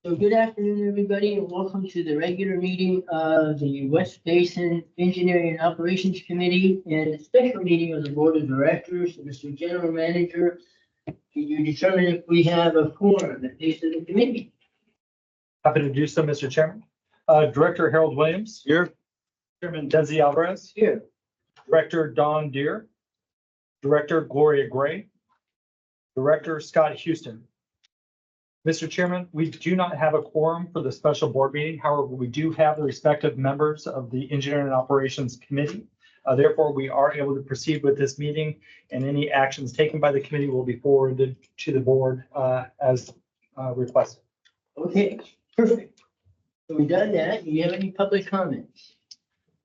So good afternoon, everybody, and welcome to the regular meeting of the West Basin Engineering and Operations Committee and a special meeting of the Board of Directors. Mr. General Manager, can you determine if we have a quorum at the of the committee? Happy to do so, Mr. Chairman. Director Harold Williams. Here. Chairman Desi Alvarez. Here. Director Don Deere. Director Gloria Gray. Director Scott Houston. Mr. Chairman, we do not have a quorum for the special board meeting. However, we do have the respective members of the Engineering and Operations Committee. Therefore, we are able to proceed with this meeting, and any actions taken by the committee will be forwarded to the board as requested. Okay, perfect. So we've done that. Do you have any public comments?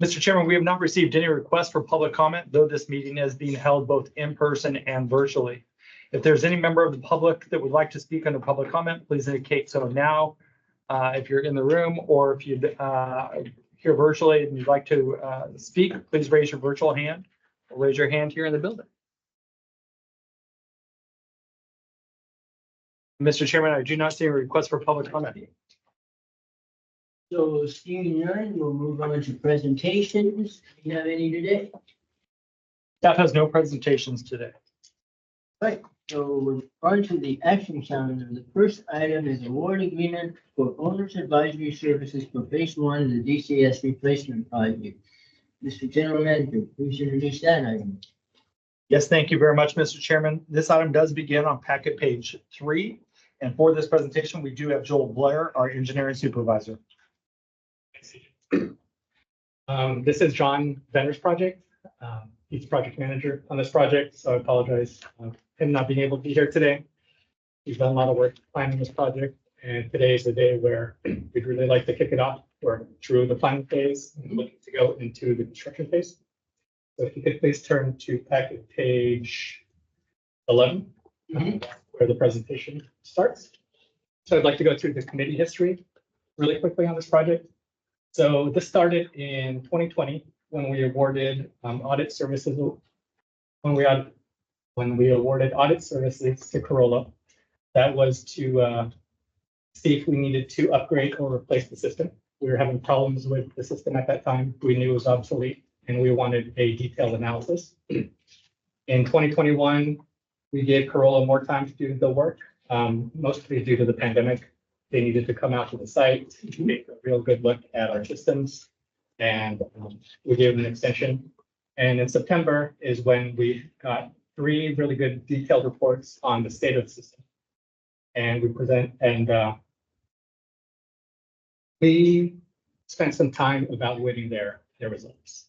Mr. Chairman, we have not received any requests for public comment, though this meeting is being held both in person and virtually. If there's any member of the public that would like to speak under public comment, please indicate so now. If you're in the room or if you're here virtually and you'd like to speak, please raise your virtual hand or raise your hand here in the building. Mr. Chairman, I do not see a request for public comment. So seeing none, we'll move on to presentations. Do you have any today? Staff has no presentations today. Right, so we're on to the action calendar. The first item is award agreement for owner's advisory services for phase one of the DCS replacement project. Mr. General Manager, please introduce that item. Yes, thank you very much, Mr. Chairman. This item does begin on packet page 3. And for this presentation, we do have Joel Blair, our engineering supervisor. This is John Benner's project. He's project manager on this project, so I apologize him not being able to be here today. He's done a lot of work planning this project, and today is the day where we'd really like to kick it off. We're through the planning phase and looking to go into the construction phase. So if you could please turn to packet page 11, where the presentation starts. So I'd like to go through the committee history really quickly on this project. So this started in 2020 when we awarded audit services. When we awarded audit services to Corolla, that was to see if we needed to upgrade or replace the system. We were having problems with the system at that time. We knew it was obsolete, and we wanted a detailed analysis. In 2021, we gave Corolla more time to do the work, mostly due to the pandemic. They needed to come out to the site to take a real good look at our systems, and we gave them an extension. And in September is when we got 3 really good detailed reports on the state of the system. And we spent some time evaluating their results.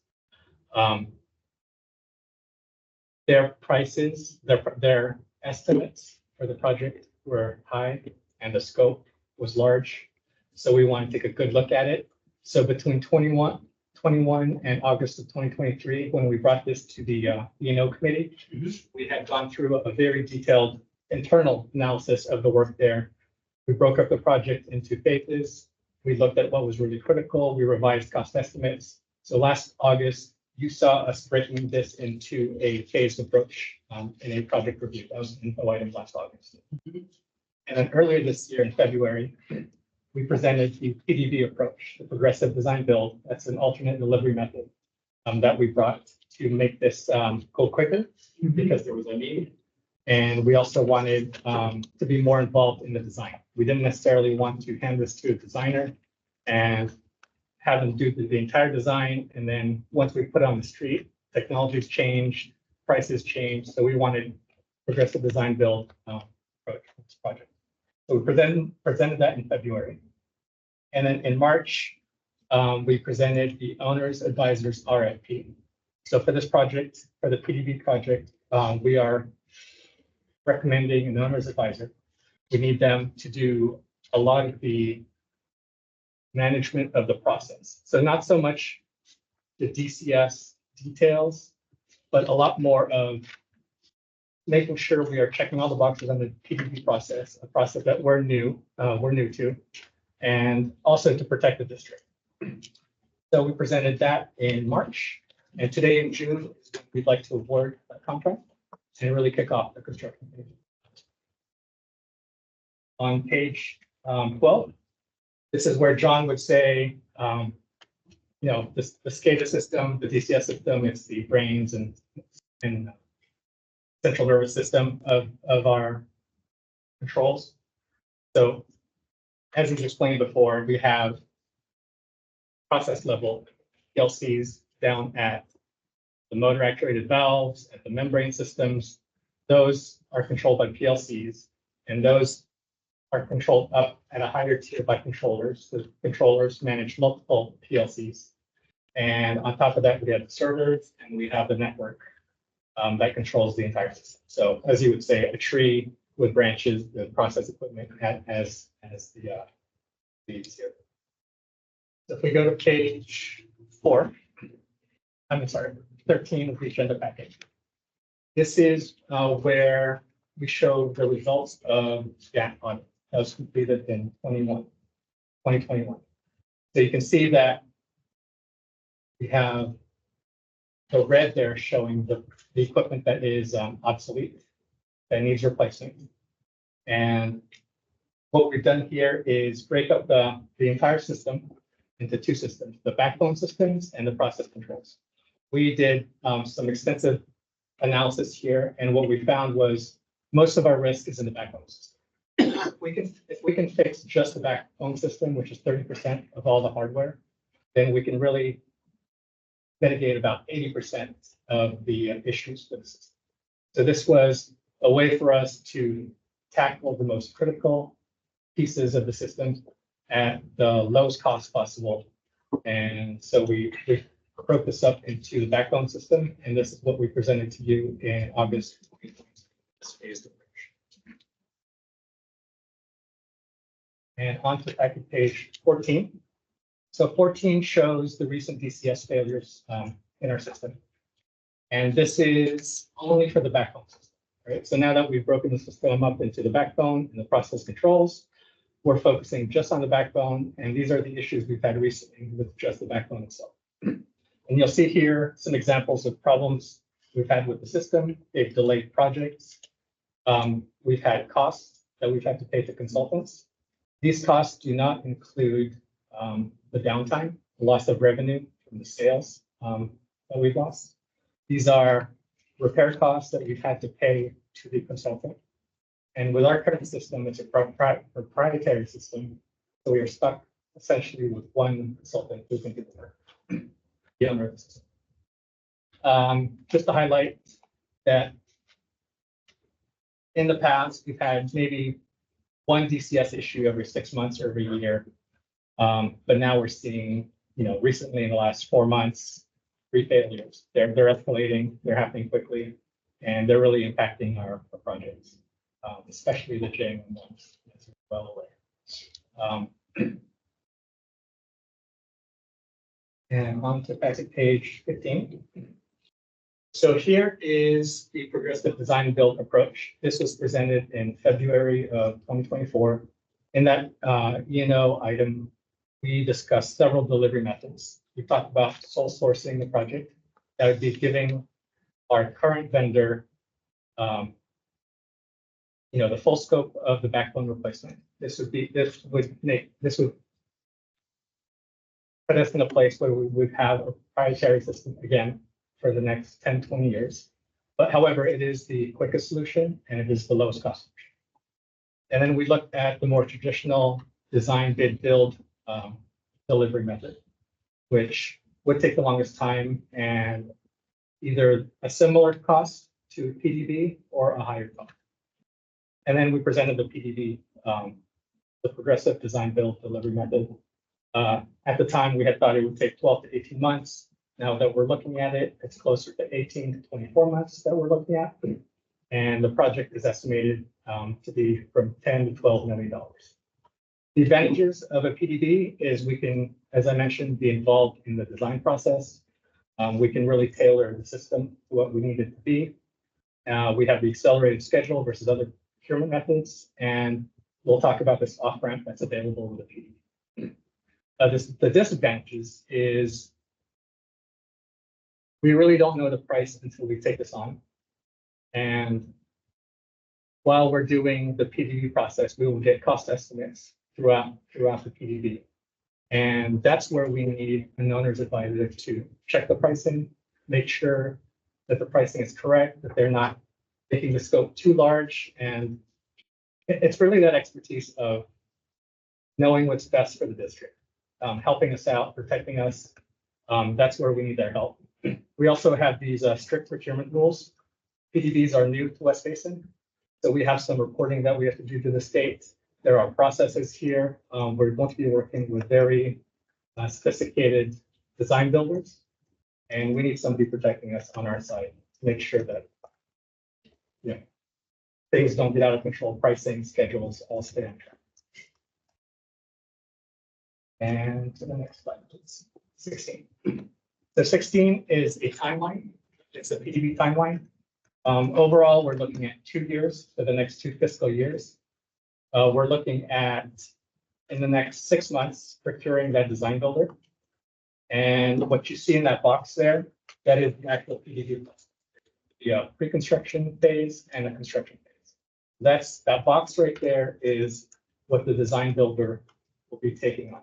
Their prices, their estimates for the project were high and the scope was large. So we wanted to take a good look at it. So between 21 and August of 2023, when we brought this to the E&O committee, we had gone through a very detailed internal analysis of the work there. We broke up the project into phases. We looked at what was really critical. We revised cost estimates. So last August, you saw us breaking this into a phased approach in a project review. That was info item last August. And then earlier this year in February, we presented the PDV approach, the progressive design build. That's an alternate delivery method that we brought to make this go quicker because there was a need. And we also wanted to be more involved in the design. We didn't necessarily want to hand this to a designer and have them do the entire design. And then once we put it on the street, technologies changed, prices changed. So we wanted progressive design build approach for this project. So we presented that in February. And then in March, we presented the owner's advisors RFP. So for this project, for the PDV project, we are recommending an owner's advisor. We need them to do a lot of the management of the process. So not so much the DCS details, but a lot more of making sure we are checking all the boxes on the PDV process, a process that we're new to, and also to protect the district. So we presented that in March, and today in June, we'd like to award a contract and really kick off the construction phase. On page 12, This is where John would say, you know, the SCADA system, the DCS system, it's the brains and central nervous system of our controls. So as was explained before, we have process level PLCs down at the motor actuated valves, at the membrane systems. Those are controlled by PLCs, and those are controlled up at a higher tier by controllers. The controllers manage multiple PLCs. And on top of that, we have the servers and we have the network that controls the entire system. So as you would say, a tree with branches, the process equipment as the so if we go to page 4, I'm sorry, 13 of the agenda package. This is where we show the results of that audit that was completed in 2021. So you can see that we have the red there showing the equipment that is obsolete, that needs replacement. And what we've done here is break up the entire system into 2 systems, the backbone systems and the process controls. We did some extensive analysis here, and what we found was most of our risk is in the backbone system. If we can fix just the backbone system, which is 30% of all the hardware, then we can really mitigate about 80% of the issues for the system. So this was a way for us to tackle the most critical pieces of the system at the lowest cost possible. And so we broke this up into the backbone system, and this is what we presented to you in August 2020. This phased approach. And on to packet page 14. So 14 shows the recent DCS failures in our system. And this is only for the backbone system, right? So now that we've broken the system up into the backbone and the process controls, we're focusing just on the backbone. And these are the issues we've had recently with just the backbone itself. And you'll see here some examples of problems we've had with the system. They've delayed projects. We've had costs that we've had to pay to consultants. These costs do not include the downtime, the loss of revenue from the sales that we've lost. These are repair costs that we've had to pay to the consultant. And with our current system, it's a proprietary system. So we are stuck essentially with one consultant who can do the work, the owner of the system. Just to highlight that in the past, we've had maybe one DCS issue every 6 months or every year. But now we're seeing, recently in the last 4 months, 3 failures. They're escalating, they're happening quickly, and they're really impacting our projects, especially the JM ones, as you're well aware. And on to page 15. So here is the progressive design and build approach. This was presented in February of 2024. In that E&O item, we discussed several delivery methods. We talked about sole sourcing the project. That would be giving our current vendor, the full scope of the backbone replacement. This would put us in a place where we would have a proprietary system again for the next 10, 20 years. But however, it is the quickest solution and it is the lowest cost solution. And then we looked at the more traditional design, bid, build delivery method, which would take the longest time and either a similar cost to PDB or a higher cost. And then we presented the PDB, the progressive design, build, delivery method. At the time, we had thought it would take 12 to 18 months. Now that we're looking at it, it's closer to 18 to 24 months that we're looking at. And the project is estimated to be from $10 to $12 million. The advantages of a PDB is we can, as I mentioned, be involved in the design process. We can really tailor the system to what we need it to be. We have the accelerated schedule versus other procurement methods, and we'll talk about this off-ramp that's available with the PDB. The disadvantages is we really don't know the price until we take this on. And while we're doing the PDB process, we will get cost estimates throughout the PDB. And that's where we need an owner's advisor to check the pricing, make sure that the pricing is correct, that they're not making the scope too large. And it's really that expertise of knowing what's best for the district, helping us out, protecting us. That's where we need their help. We also have these strict procurement rules. PDBs are new to West Basin, so we have some reporting that we have to do to the state. There are processes here. We're going to be working with very sophisticated design builders, and we need somebody protecting us on our side to make sure that things don't get out of control, pricing, schedules, all stay on track. And to the next slide, please. 16. So 16 is a timeline. It's a PDB timeline. Overall, we're looking at 2 years for the next 2 fiscal years. We're looking at, in the next 6 months, procuring that design builder. And what you see in that box there, that is the actual PDB, the pre-construction phase and the construction phase. That box right there is what the design builder will be taking on.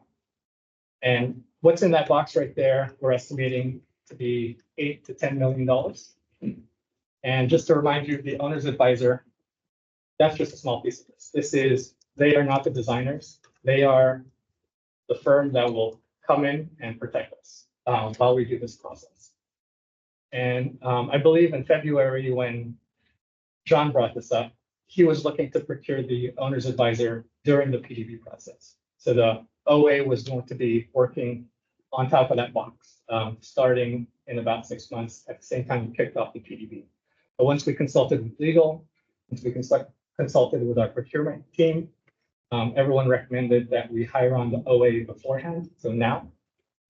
And what's in that box right there, we're estimating to be $8 to $10 million. And just to remind you, the owner's advisor, that's just a small piece of this. They are not the designers. They are the firm that will come in and protect us while we do this process. And I believe in February, when John brought this up, he was looking to procure the owner's advisor during the PDB process. So the OA was going to be working on top of that box, starting in about 6 months at the same time we kicked off the PDB. But once we consulted with legal, once we consulted with our procurement team, everyone recommended that we hire on the OA beforehand, so now,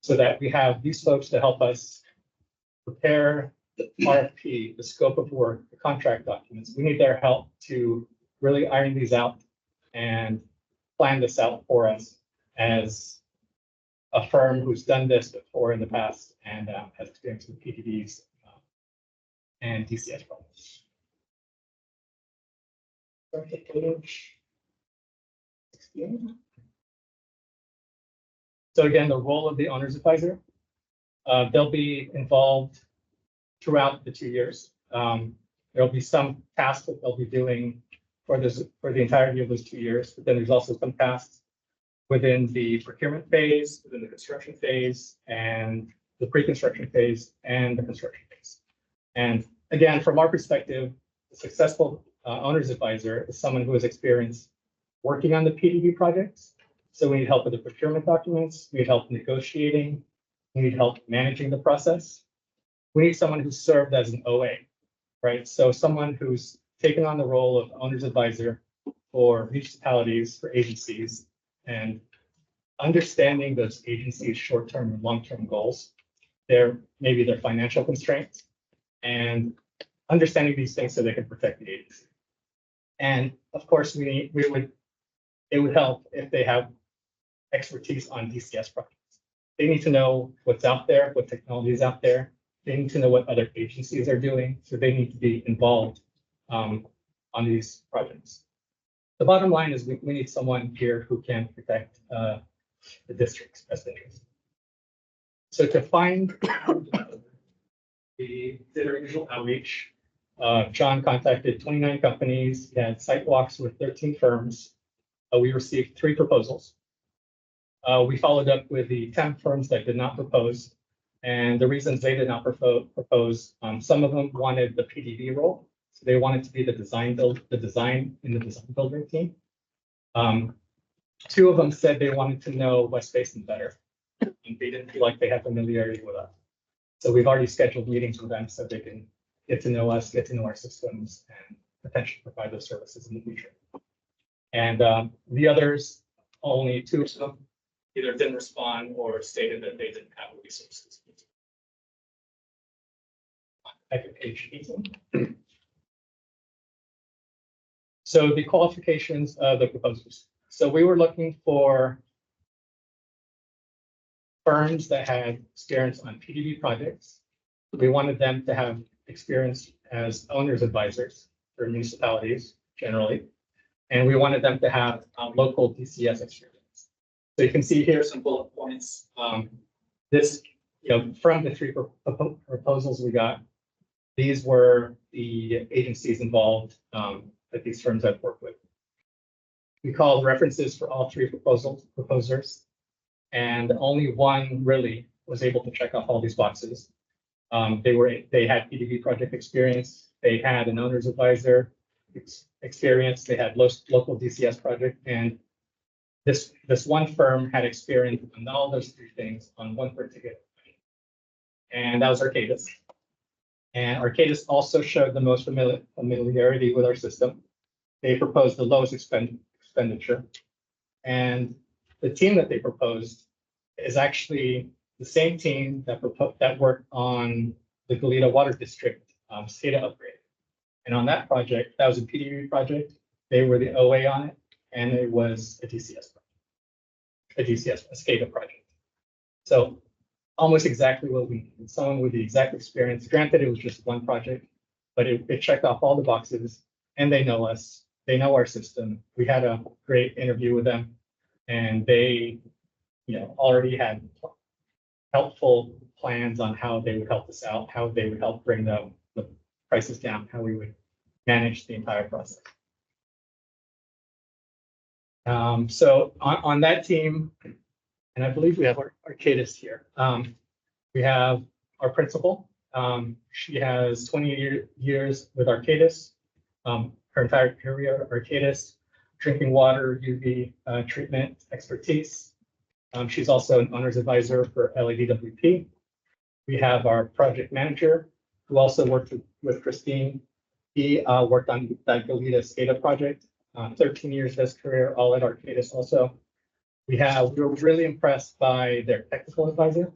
so that we have these folks to help us prepare the RFP, the scope of work, the contract documents. We need their help to really iron these out and plan this out for us as a firm who's done this before in the past and has experience with PDBs and DCS projects. Page 16. So again, the role of the owner's advisor, they'll be involved throughout the 2 years. There'll be some tasks that they'll be doing for the entirety of those 2 years, but then there's also some tasks within the procurement phase, within the construction phase, and the pre-construction phase and the construction phase. And again, from our perspective, a successful owner's advisor is someone who has experience working on the PDB projects. So we need help with the procurement documents, we need help negotiating, we need help managing the process. We need someone who's served as an OA, right? So someone who's taken on the role of owner's advisor for municipalities, for agencies, and understanding those agencies' short-term and long-term goals, maybe their financial constraints, and understanding these things so they can protect the agency. And of course, it would help if they have expertise on DCS projects. They need to know what's out there, what technology is out there. They need to know what other agencies are doing, so they need to be involved on these projects. The bottom line is we need someone here who can protect the district's best interest. So to find we did our usual outreach. John contacted 29 companies. He had site walks with 13 firms. We received 3 proposals. We followed up with the 10 firms that did not propose. And the reasons they did not propose, some of them wanted the PDB role. So they wanted to be the design in the design building team. 2 of them said they wanted to know West Basin better. And they didn't feel like they had familiarity with us. So we've already scheduled meetings with them so they can get to know us, get to know our systems, and potentially provide those services in the future. And the others, only 2 of them either didn't respond or stated that they didn't have the resources. Back to page 18. So the qualifications of the proposers. So we were looking for firms that had experience on PDB projects. We wanted them to have experience as owner's advisors for municipalities generally. And we wanted them to have local DCS experience. So you can see here some bullet points. This, from the three proposals we got, these were the agencies involved that these firms I've worked with. We called references for all three proposers, and only one really was able to check off all these boxes. They had PDB project experience, they had an owner's advisor experience, they had local DCS project, and this one firm had experience on all those three things on one particular thing. And that was Arcadis. And Arcadis also showed the most familiarity with our system. They proposed the lowest expenditure. And the team that they proposed is actually the same team that worked on the Goleta Water District SCADA upgrade. And on that project, that was a PDB project. They were the OA on it, and it was a DCS project, a SCADA project. So almost exactly what we needed. Someone with the exact experience. Granted, it was just one project, but it checked off all the boxes, and they know us. They know our system. We had a great interview with them, and they, already had helpful plans on how they would help us out, how they would help bring the prices down, how we would manage the entire process. So on that team, and I believe we have Arcadis here. We have our principal. She has 20 years with Arcadis. Her entire career, Arcadis, drinking water, UV treatment expertise. She's also an owner's advisor for LADWP. We have our project manager, who also worked with Christine. He worked on that Goleta SCADA project, 13 years of his career, all at Arcadis also. We were really impressed by their technical advisor.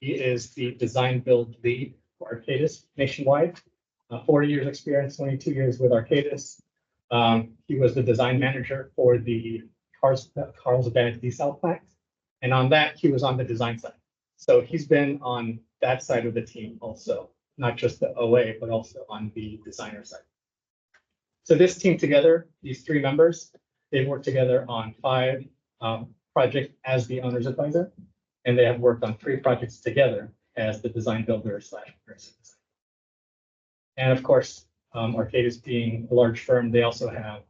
He is the design build lead for Arcadis nationwide. 40 years experience, 22 years with Arcadis. He was the design manager for the Carlsbad desal plant. And on that, he was on the design side. So he's been on that side of the team also, not just the OA, but also on the designer side. So this team together, these three members, they've worked together on 5 projects as the owner's advisor, and they have worked on 3 projects together as the design builder / person. And of course, Arcadis being a large firm, they also have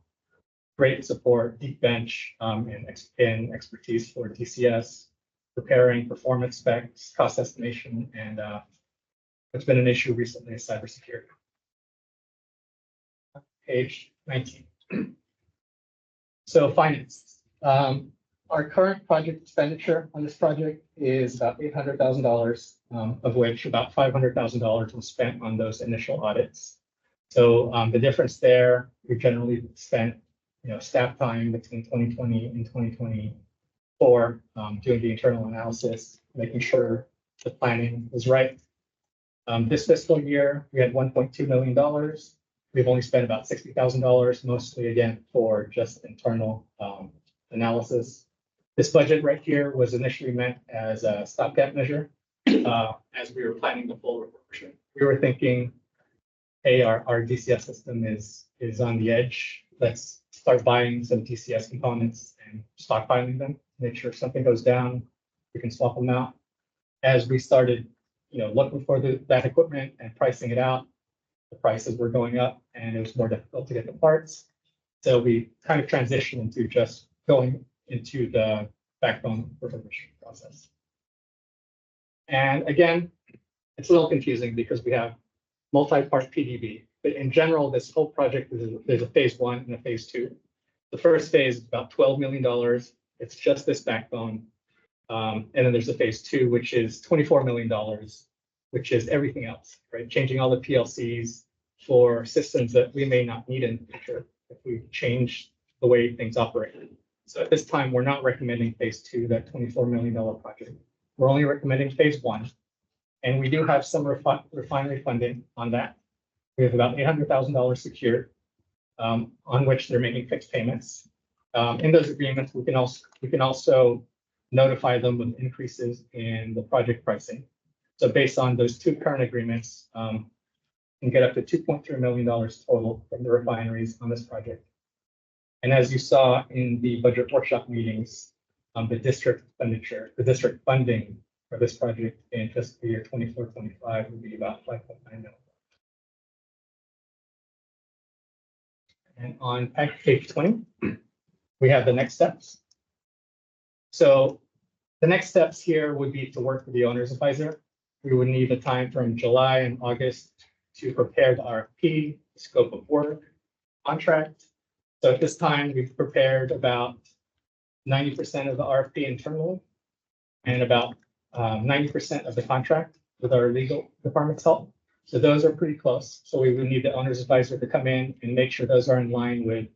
great support, deep bench, and expertise for DCS, preparing performance specs, cost estimation, and what's been an issue recently is cybersecurity. Page 19. So finance. Our current project expenditure on this project is about $800,000, of which about $500,000 was spent on those initial audits. So the difference there, we generally spent staff time between 2020 and 2024 doing the internal analysis, making sure the planning was right. This fiscal year, we had $1.2 million. We've only spent about $60,000, mostly again for just internal analysis. This budget right here was initially meant as a stopgap measure as we were planning the full refurbishment. We were thinking, hey, our DCS system is on the edge. Let's start buying some DCS components and stockpiling them, make sure if something goes down, we can swap them out. As we started, looking for that equipment and pricing it out, the prices were going up and it was more difficult to get the parts. So we kind of transitioned into just going into the backbone refurbishment process. And again, it's a little confusing because we have multi-part PDB, but in general, this whole project there's a phase 1 and a phase 2. The first phase is about $12 million. It's just this backbone. And then there's a phase 2, which is $24 million, which is everything else, right? Changing all the PLCs for systems that we may not need in the future if we change the way things operate. So at this time, we're not recommending phase 2, that $24 million project. We're only recommending phase 1. And we do have some refinery funding on that. We have about $800,000 secured, on which they're making fixed payments. In those agreements, we can also notify them of increases in the project pricing. So based on those 2 current agreements, can get up to $2.3 million total from the refineries on this project. And as you saw in the budget workshop meetings, the district expenditure, the district funding for this project in fiscal year 24-25 would be about 5.9 million. And on page 20, we have the next steps. So the next steps here would be to work with the owner's advisor. We would need the time from July and August to prepare the RFP, scope of work, contract. So at this time, we've prepared about 90% of the RFP internally and about 90% of the contract with our legal department's help. So those are pretty close. So we would need the owner's advisor to come in and make sure those are in line with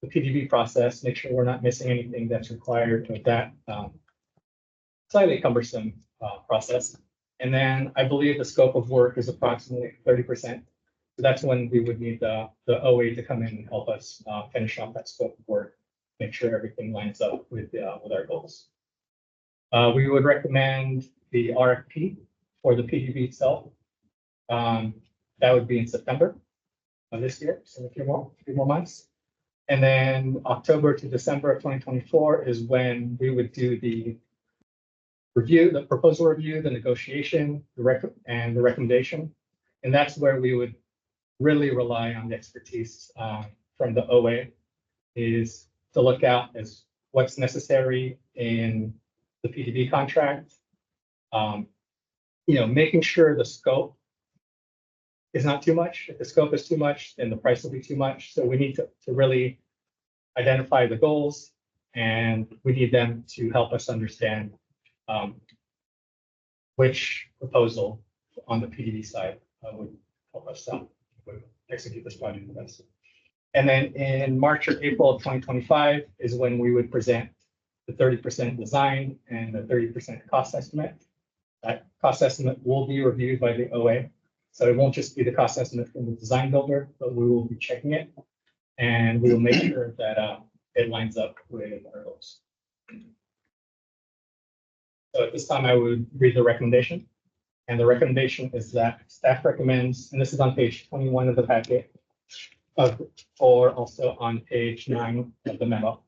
the PDB process, make sure we're not missing anything that's required with that slightly cumbersome process. And then I believe the scope of work is approximately 30%. So that's when we would need the OA to come in and help us finish off that scope of work, make sure everything lines up with our goals. We would recommend the RFP for the PDB itself. That would be in September of this year, so a few more months. And then October to December of 2024 is when we would do the review, the proposal review, the negotiation, and the recommendation. And that's where we would really rely on the expertise from the OA, is to look out as what's necessary in the PDB contract. Making sure the scope is not too much. If the scope is too much, then the price will be too much. So we need to really identify the goals, and we need them to help us understand which proposal on the PDB side would help us execute this project the best. And then in March or April of 2025 is when we would present the 30% design and the 30% cost estimate. That cost estimate will be reviewed by the OA. So it won't just be the cost estimate from the design builder, but we will be checking it. And we will make sure that it lines up with our goals. So at this time, I would read the recommendation. And the recommendation is that staff recommends, and this is on page 21 of the packet, or also on page 9 of the memo.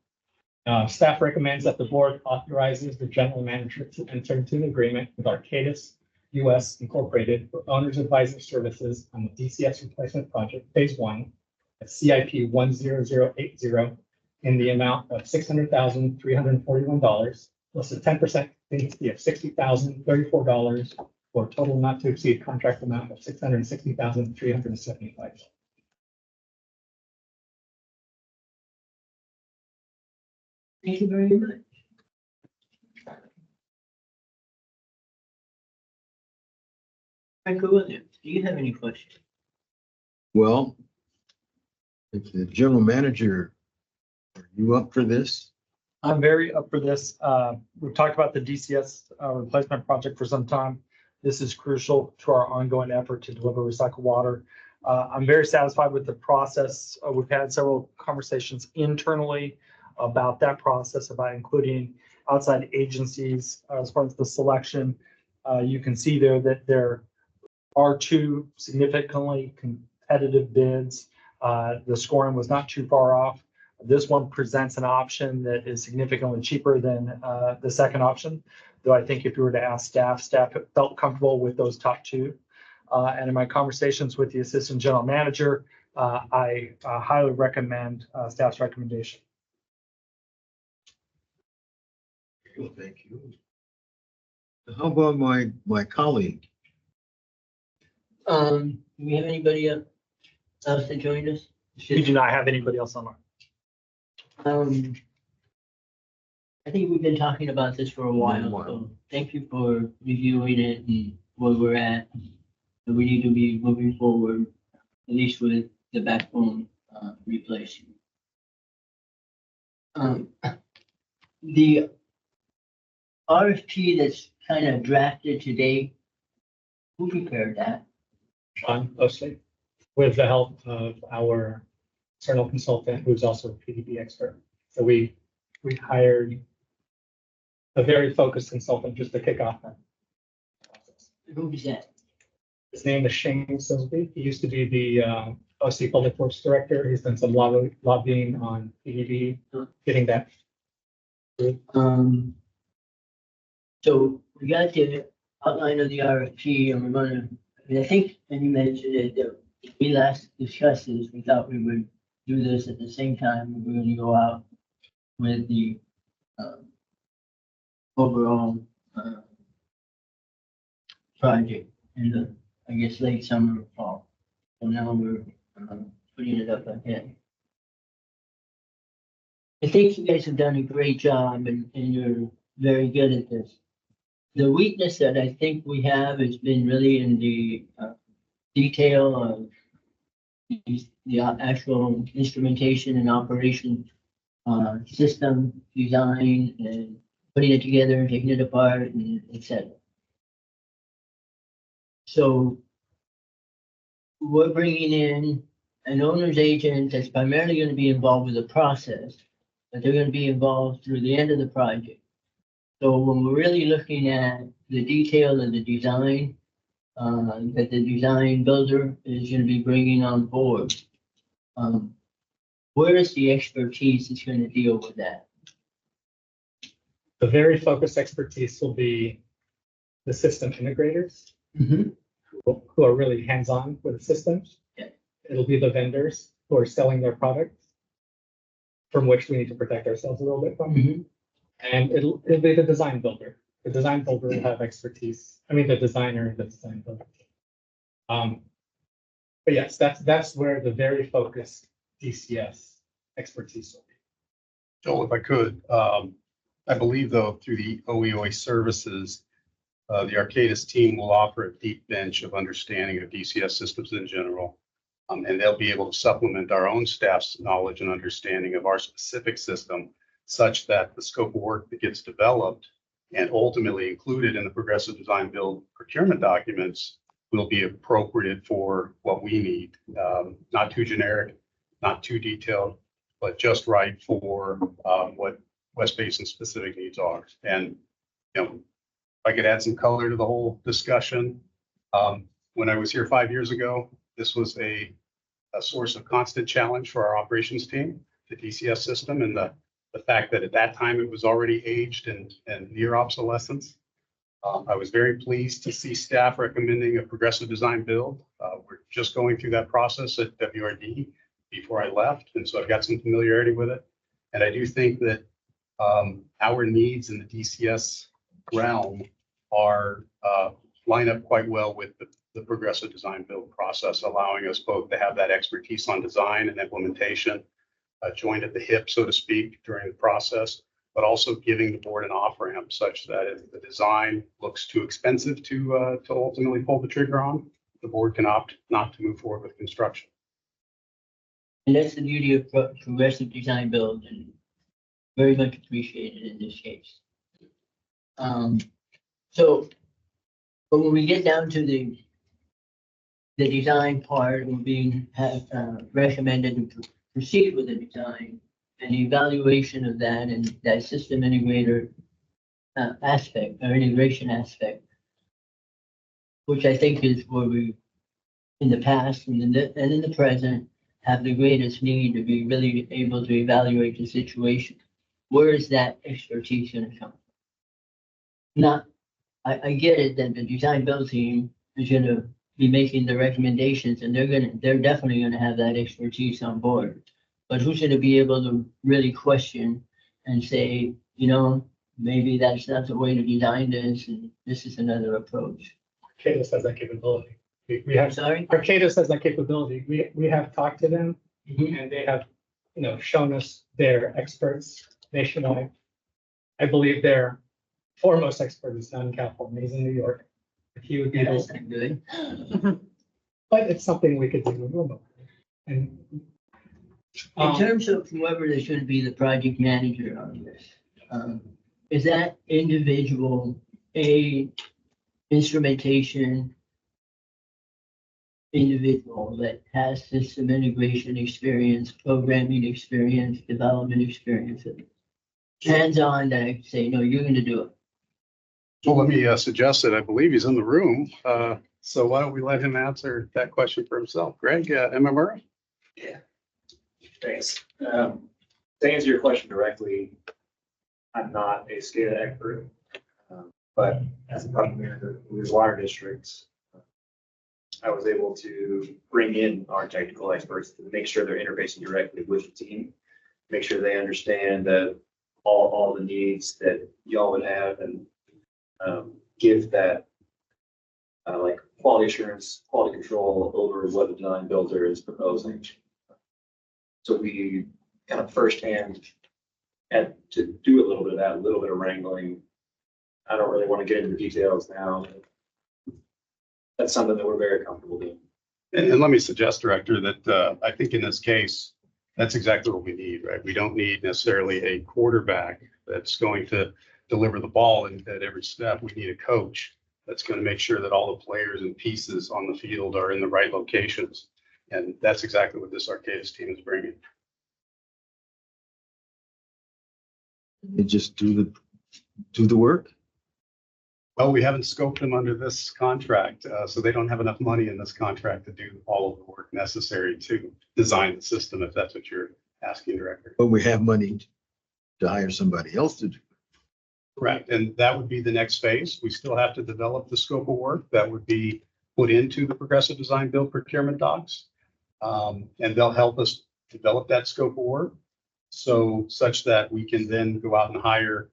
Staff recommends that the board authorizes the general manager to enter into an agreement with Arcadis US Incorporated for owner's advisor services on the DCS replacement project phase 1 at CIP 10080 in the amount of $600,341 plus a 10% contingency of $60,034 for a total not to exceed contract amount of $660,375. Thank you very much. Michael Williams, do you have any questions? Well, if the general manager, are you up for this? I'm very up for this. We've talked about the DCS replacement project for some time. This is crucial to our ongoing effort to deliver recycled water. I'm very satisfied with the process. We've had several conversations internally about that process, about including outside agencies as far as the selection. You can see there that there are two significantly competitive bids. The scoring was not too far off. This one presents an option that is significantly cheaper than the second option, though I think if you were to ask staff felt comfortable with those top two. And in my conversations with the assistant general manager, I highly recommend staff's recommendation. Well, thank you. How about my colleague? Do we have anybody else that joined us? We do not have anybody else online. I think we've been talking about this for a while, so thank you for reviewing it and where we're at. And we need to be moving forward, at least with the backbone replacing. The RFP that's kind of drafted today, who prepared that? Sean Osley, with the help of our external consultant, who's also a PDB expert. So we hired a very focused consultant just to kick off that process. Who is that? His name is Shane Silsby. He used to be the OC Public Works Director. He's done some lobbying on PDD, getting that. So we got the outline of the RFP and we're gonna, I think, and you mentioned it, that we last discussed this, we thought we would do this at the same time. We were gonna go out with the, overall, project in the, I guess, late summer or fall. So now we're, putting it up ahead. I think you guys have done a great job and you're very good at this. The weakness that I think we have has been really in the detail of the actual instrumentation and operation system design and putting it together and taking it apart and et cetera. So we're bringing in an owner's agent that's primarily going to be involved with the process, but they're going to be involved through the end of the project. So when we're really looking at the detail of the design, that the design builder is going to be bringing on board, where is the expertise that's going to deal with that? The very focused expertise will be the system integrators who are really hands-on with the systems. Yeah. It'll be the vendors who are selling their products, from which we need to protect ourselves a little bit from. And it'll be the design builder. The design builder will have expertise. I mean, the designer and the design builder. But yes, that's where the very focused DCS expertise will be. Joel, if I could, I believe though, through the OEOA services, the Arcadis team will offer a deep bench of understanding of DCS systems in general. And they'll be able to supplement our own staff's knowledge and understanding of our specific system, such that the scope of work that gets developed and ultimately included in the progressive design build procurement documents will be appropriate for what we need. Not too generic, not too detailed, but just right for what West Basin specific needs are. And, you know, if I could add some color to the whole discussion. When I was here 5 years ago, this was a source of constant challenge for our operations team, the DCS system, and the fact that at that time it was already aged and near obsolescence. I was very pleased to see staff recommending a progressive design build. We're just going through that process at WRD before I left, and so I've got some familiarity with it. And I do think that our needs in the DCS realm are line up quite well with the progressive design build process, allowing us both to have that expertise on design and implementation, joined at the hip, so to speak, during the process, but also giving the board an off-ramp such that if the design looks too expensive to ultimately pull the trigger on, the board can opt not to move forward with construction. And that's the beauty of progressive design build and very much appreciated in this case. So, but when we get down to the design part, we're being recommended to proceed with the design and the evaluation of that and that system integrator aspect or integration aspect, which I think is where we, in the past and in the present, have the greatest need to be really able to evaluate the situation. Where is that expertise going to come from? I get it that the design build team is going to be making the recommendations and they're definitely going to have that expertise on board. But who's going to be able to really question and say, you know, maybe that's not the way to design this and this is another approach. Arcadis has that capability. We have, Sorry? Arcadis has that capability. We have talked to them and they have, you know, shown us their experts nationwide. I believe their foremost expert is not in California, he's in New York. He would be, That's not good. but it's something we could do remotely. And In terms of whoever is going to be the project manager on this, is that individual a instrumentation individual that has system integration experience, programming experience, development experience, hands-on that I can say, no, you're going to do it. So let me suggest that I believe he's in the room. So why don't we let him answer that question for himself? Greg, MMR? Thanks. To answer your question directly, I'm not a SCADA expert, but as a project manager in the water districts, I was able to bring in our technical experts to make sure they're interfacing directly with the team, make sure they understand that all the needs that y'all would have, and give that like quality assurance, quality control over what the design builder is proposing. So we kind of firsthand had to do a little bit of that, a little bit of wrangling. I don't really want to get into the details now. That's something that we're very comfortable doing. And let me suggest, Director, that I think in this case, that's exactly what we need, right? We don't need necessarily a quarterback that's going to deliver the ball at every step. We need a coach that's going to make sure that all the players and pieces on the field are in the right locations. And that's exactly what this Arcadis team is bringing. They just do the work. Well, we haven't scoped them under this contract, so they don't have enough money in this contract to do all of the work necessary to design the system, if that's what you're asking, Director. But we have money to hire somebody else to do. Correct. And that would be the next phase. We still have to develop the scope of work that would be put into the Progressive Design Build procurement docs. And they'll help us develop that scope of work. So such that we can then go out and hire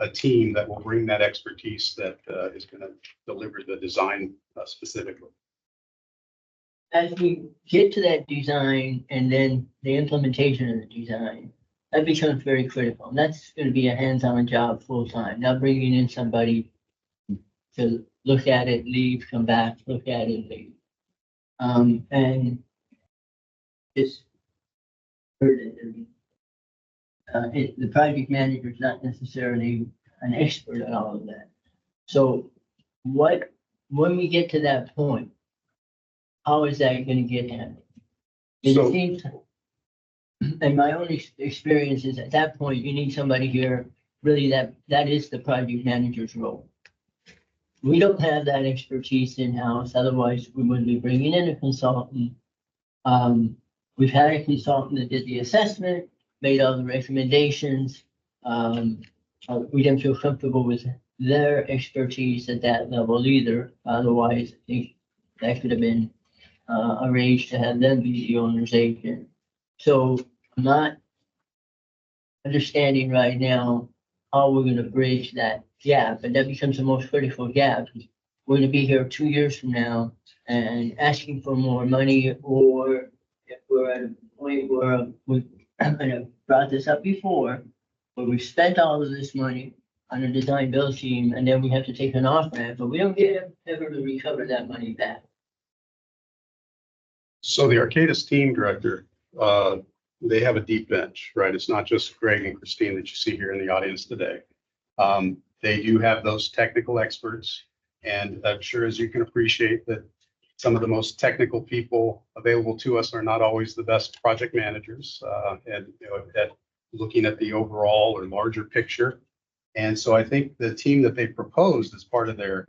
a team that will bring that expertise that is going to deliver the design specifically. As we get to that design and then the implementation of the design, that becomes very critical. And that's going to be a hands-on job full time, not bringing in somebody to look at it, leave, come back, look at it, leave. And it's the project manager is not necessarily an expert at all of that. So when we get to that point, how is that going to get handled? It So- seems, and my own experience is at that point, you need somebody here, really that is the project manager's role. We don't have that expertise in-house, otherwise we wouldn't be bringing in a consultant. We've had a consultant that did the assessment, made all the recommendations. We didn't feel comfortable with their expertise at that level either. Otherwise, I think that could have been arranged to have them be the owner's agent. So I'm not understanding right now how we're going to bridge that gap, and that becomes the most critical gap. We're going to be here 2 years from now and asking for more money, or if we're at a point where and I've brought this up before, where we've spent all of this money on a design build team, and then we have to take an off ramp, but we don't get ever to recover that money back. So the Arcadis team, Director, they have a deep bench, right? It's not just Greg and Christine that you see here in the audience today. They do have those technical experts, and I'm sure, as you can appreciate, that some of the most technical people available to us are not always the best project managers, and at looking at the overall or larger picture. And so I think the team that they proposed as part of their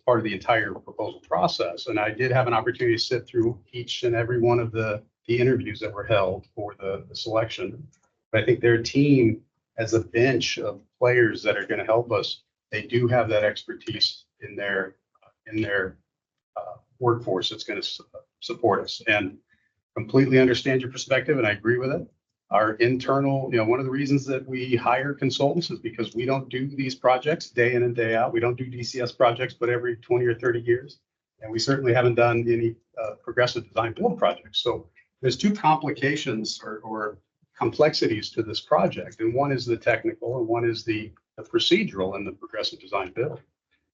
part of the entire proposal process. And I did have an opportunity to sit through each and every one of the interviews that were held for the selection. But I think their team, as a bench of players that are going to help us, they do have that expertise in their workforce that's going to support us. And completely understand your perspective, and I agree with it. Our internal, one of the reasons that we hire consultants is because we don't do these projects day in and day out. We don't do DCS projects, but every 20 or 30 years. And we certainly haven't done any progressive design build projects. So there's two complications or complexities to this project. And one is the technical and one is the procedural in the progressive design build.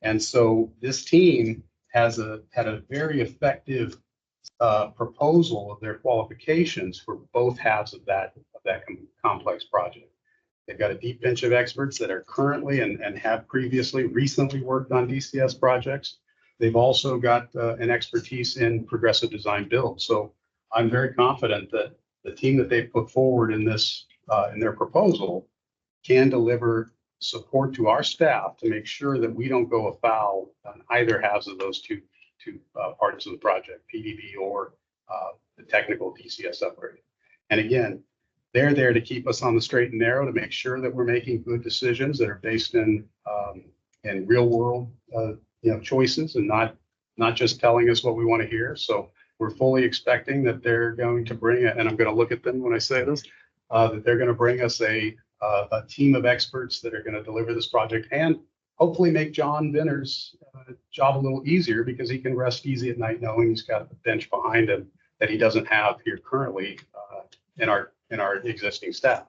And so this team had a very effective proposal of their qualifications for both halves of that complex project. They've got a deep bench of experts that are currently and have recently worked on DCS projects. They've also got an expertise in progressive design build. So I'm very confident that the team that they've put forward in this in their proposal can deliver support to our staff to make sure that we don't go afoul on either halves of those two parts of the project, PDB or the technical DCS upgrade. And again, they're there to keep us on the straight and narrow, to make sure that we're making good decisions that are based in real world choices, and not just telling us what we want to hear. So we're fully expecting that they're going to bring it, and I'm going to look at them when I say this, that they're going to bring us a team of experts that are going to deliver this project and hopefully make John Benner's job a little easier, because he can rest easy at night knowing he's got a bench behind him that he doesn't have here currently in our existing staff.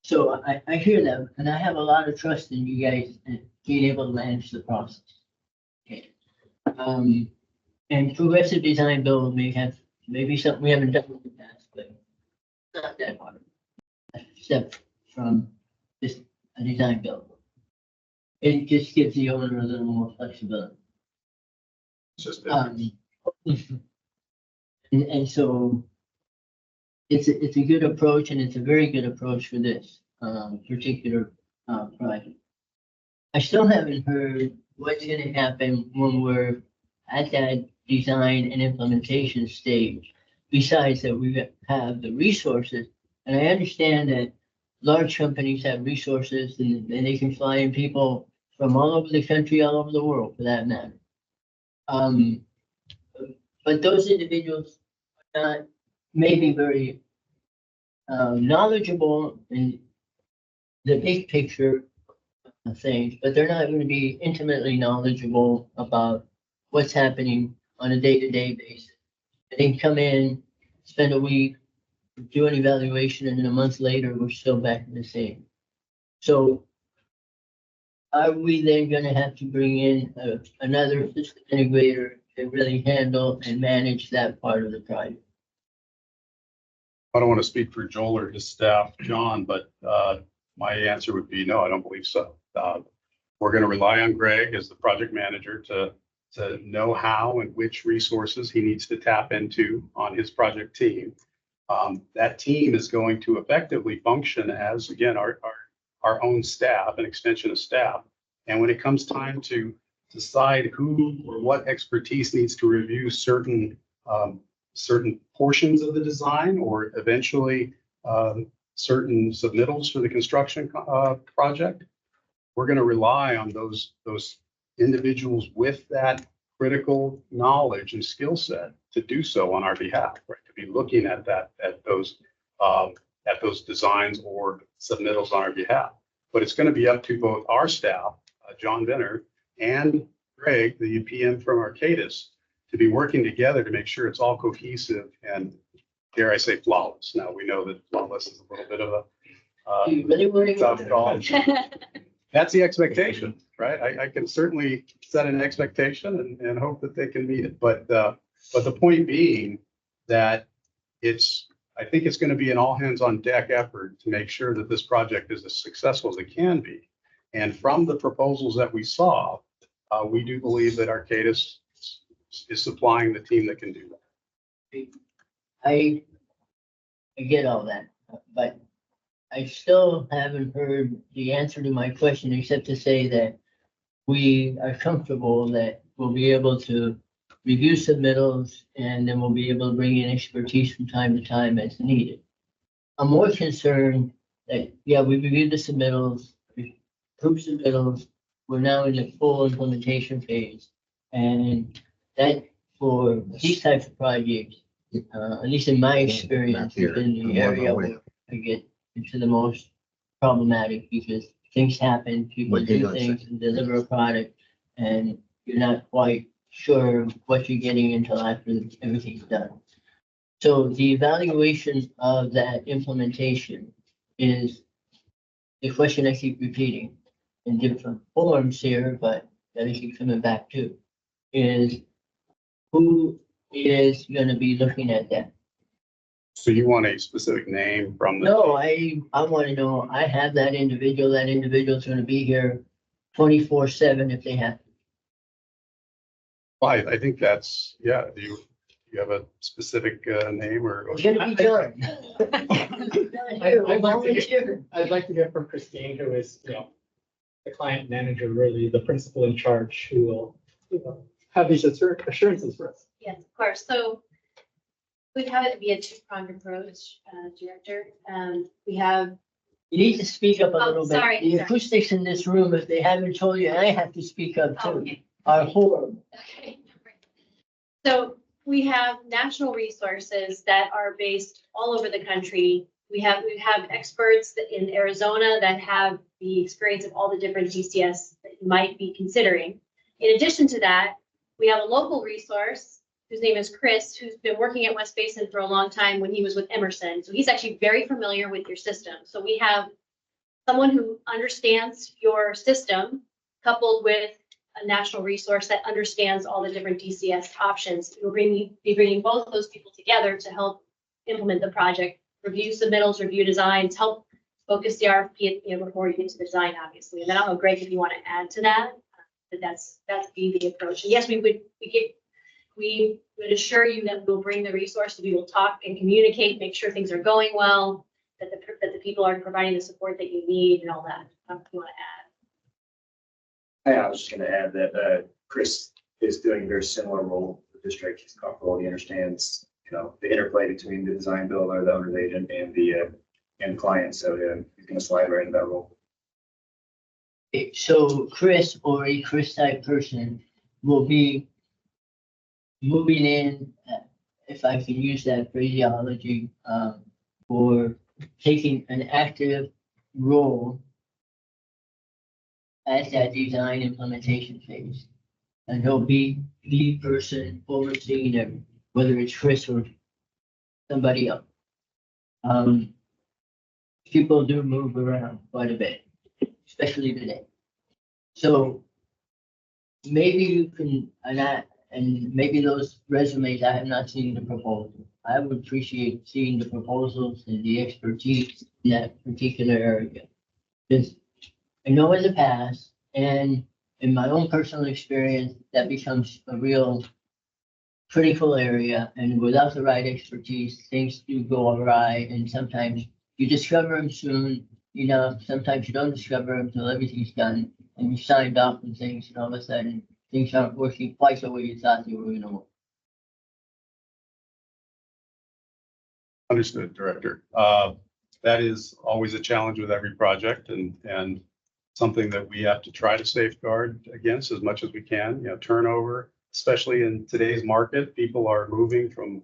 So I hear that, and I have a lot of trust in you guys and being able to manage the process. Okay. And progressive design build may have, maybe something we haven't done in the past, but it's not that hard. Except from just a design build. It just gives the owner a little more flexibility. It's just And so it's a good approach, and it's a very good approach for this particular project. I still haven't heard what's gonna happen when we're at that design and implementation stage. Besides that, we have the resources, and I understand that large companies have resources and they can fly in people from all over the country, all over the world for that matter. But those individuals are not maybe very knowledgeable in the big picture of things, but they're not going to be intimately knowledgeable about what's happening on a day-to-day basis. They can come in, spend a week, do an evaluation, and then a month later, we're still back in the same. So are we then going to have to bring in another system integrator to really handle and manage that part of the project? I don't want to speak for Joel or his staff, John, but my answer would be no, I don't believe so. We're going to rely on Greg as the project manager to know how and which resources he needs to tap into on his project team. That team is going to effectively function as, again, our own staff, an extension of staff. And when it comes time to decide who or what expertise needs to review certain portions of the design, or eventually certain submittals for the construction project, we're going to rely on those individuals with that critical knowledge and skill set to do so on our behalf, right? To be looking at those designs or submittals on our behalf. But it's going to be up to both our staff, John Benner, and Greg, the PM from Arcadis, to be working together to make sure it's all cohesive and, dare I say, flawless. Now, we know that flawless is a little bit of Do you really want tough call. to? That's the expectation, right? I can certainly set an expectation and hope that they can meet it. But the point being that I think it's going to be an all hands on deck effort to make sure that this project is as successful as it can be. And from the proposals that we saw, we do believe that Arcadis is supplying the team that can do that. I get all that, but I still haven't heard the answer to my question, except to say that we are comfortable that we'll be able to review submittals, and then we'll be able to bring in expertise from time to time as needed. I'm more concerned that, yeah, we reviewed the submittals, approved submittals, we're now in the full implementation phase. And that, for these types of projects, at least in my experience, has been the area where I get into the most problematic, because things happen, people do things and deliver a product, and you're not quite sure what you're getting until after everything's done. So the evaluation of that implementation is the question I keep repeating in different forms here, but that I keep coming back to, is who is going to be looking at that? So you want a specific name from the? No, I want to know, I have that individual is going to be here 24/7 if they have to. Well, I think that's, yeah, you you have a specific name or? It's gonna be John. I'd like to hear from Christine, who is, the client manager, really the principal in charge, who will, have these assurances for us. Yes, of course. So we'd have it be a two-pronged approach, Director. We have, You need to speak up a Oh, little bit. sorry, The sorry. acoustics in this room, if they haven't told you, and I have to speak up oh, too, okay. are horrible. Okay. So we have national resources that are based all over the country. We have experts in Arizona that have the experience of all the different DCS that you might be considering. In addition to that, we have a local resource whose name is Chris, who's been working at West Basin for a long time when he was with Emerson. So he's actually very familiar with your system. So we have someone who understands your system coupled with a national resource that understands all the different DCS options. We'll be bringing both those people together to help implement the project, review submittals, review designs, help focus the RFP, before you get to the design, obviously. And then I don't know, Greg, if you want to add to that, but that's the approach. And yes, we would assure you that we'll bring the resources, we will talk and communicate, make sure things are going well, that the people are providing the support that you need and all that. If you want to add. I was just gonna add that Chris is doing a very similar role with the district. He's comfortable, he understands, the interplay between the design builder, the owner's agent, and the end client. So he's gonna slide right into that role. Okay, so Chris or a Chris type person will be moving in, if I can use that phraseology, or taking an active role at that design implementation phase. And he'll be the person overseeing it, whether it's Chris or somebody else. People do move around quite a bit, especially today. So maybe you can, and maybe those resumes, I have not seen the proposal. I would appreciate seeing the proposals and the expertise in that particular area. Because I know in the past, and in my own personal experience, that becomes a real critical area, and without the right expertise, things do go awry, and sometimes you discover them soon, sometimes you don't discover them until everything's done, and you signed off on things, and all of a sudden, things aren't working quite the way you thought they were gonna work. Understood, Director. That is always a challenge with every project and something that we have to try to safeguard against as much as we can. Turnover, especially in today's market, people are moving from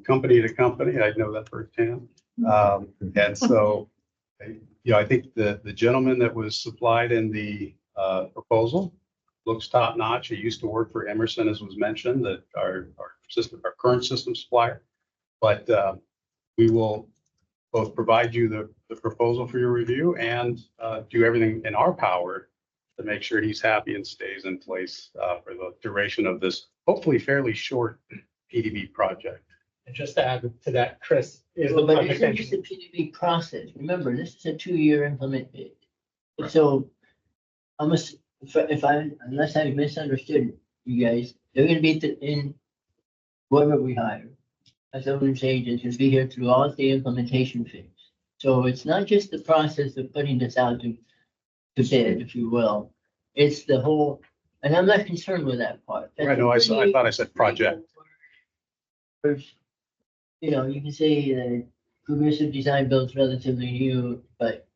company to company. I know that firsthand. And so, I think the gentleman that was supplied in the proposal looks top notch. He used to work for Emerson, as was mentioned, that our current system supplier. But we will both provide you the proposal for your review and do everything in our power to make sure he's happy and stays in place for the duration of this hopefully fairly short PDB project. And just to add to that, Chris is the But project it's just a engineer. PDB process. Remember, this is a 2-year implementation. Right. So unless I misunderstood you guys, they're gonna be in whoever we hire. As owner's agents, will be here throughout the implementation phase. So it's not just the process of putting this out to bid, if you will. It's the whole, and I'm not concerned with that part. I know, I thought I said project. There's, you can say that progressive design builds relatively new, but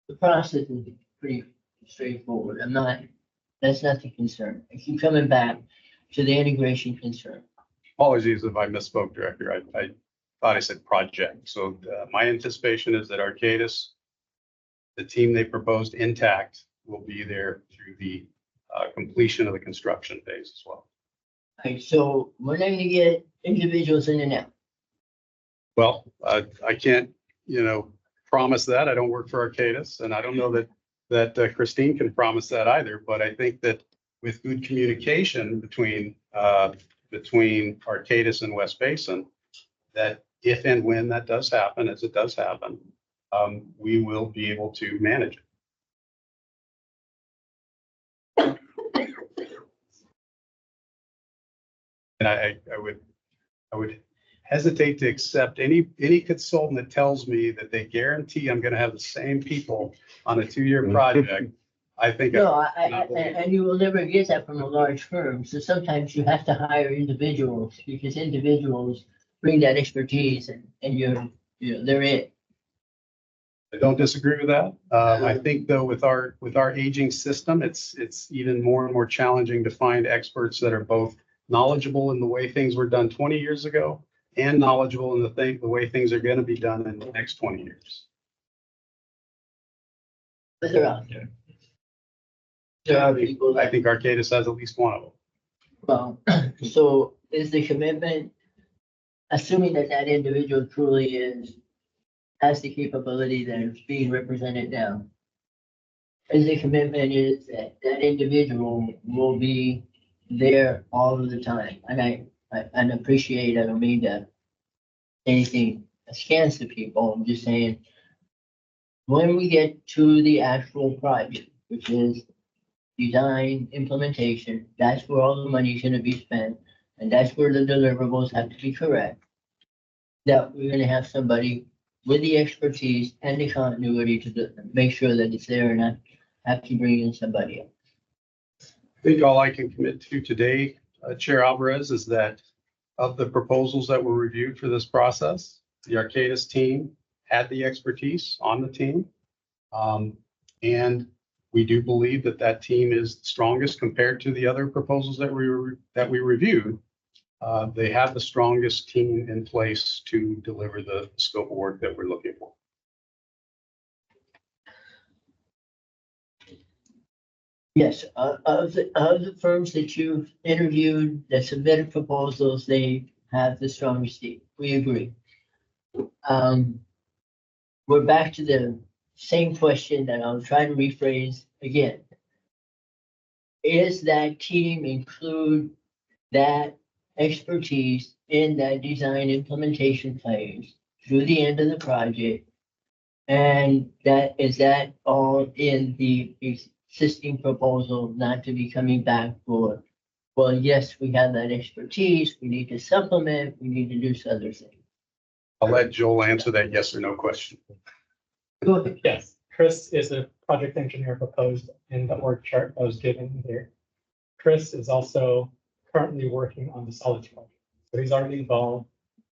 the process is pretty straightforward. That's not the concern. I keep coming back to the integration concern. Apologies if I misspoke, Director. I thought I said project. So my anticipation is that Arcadis, the team they proposed intact, will be there through the completion of the construction phase as well. Okay, so we're not gonna get individuals in and out. Well, I can't, promise that. I don't work for Arcadis, and I don't know that Christine can promise that either. But I think that with good communication between Arcadis and West Basin, that if and when that does happen, as it does happen, we will be able to manage it. And I would I would hesitate to accept any consultant that tells me that they guarantee I'm gonna have the same people on a 2-year project. I think. No, and you will never get that from a large firm. So sometimes you have to hire individuals because individuals bring that expertise and they're it. I don't disagree with that. I think though, with our aging system, it's even more and more challenging to find experts that are both knowledgeable in the way things were done 20 years ago and knowledgeable in the way things are going to be done in the next 20 years. But they're out there. There are people I that, think Arcadis has at least one of them. well, so is the commitment, assuming that that individual truly has the capability that is being represented now. Is the commitment is that that individual will be there all of the time. And I appreciate, I don't mean to anything askance to people. I'm just saying, when we get to the actual project, which is design, implementation, that's where all the money is gonna be spent, and that's where the deliverables have to be correct. That we're gonna have somebody with the expertise and the continuity to make sure that it's there and not have to bring in somebody else. I think all I can commit to today, Chair Alvarez, is that of the proposals that were reviewed for this process, the Arcadis team had the expertise on the team. And we do believe that that team is the strongest compared to the other proposals that we reviewed. They have the strongest team in place to deliver the scope of work that we're looking for. Yes, of the firms that you've interviewed that submitted proposals, they have the strongest team. We agree. We're back to the same question that I'll try to rephrase again. Is that team include that expertise in that design implementation phase through the end of the project? And is that all in the existing proposal, not to be coming back for, well, yes, we have that expertise, we need to supplement, we need to do some other things. I'll let Joel answer that yes or no question. Go ahead. Yes, Chris is a project engineer proposed in the org chart that was given here. Chris is also currently working on the solids project. So he's already involved.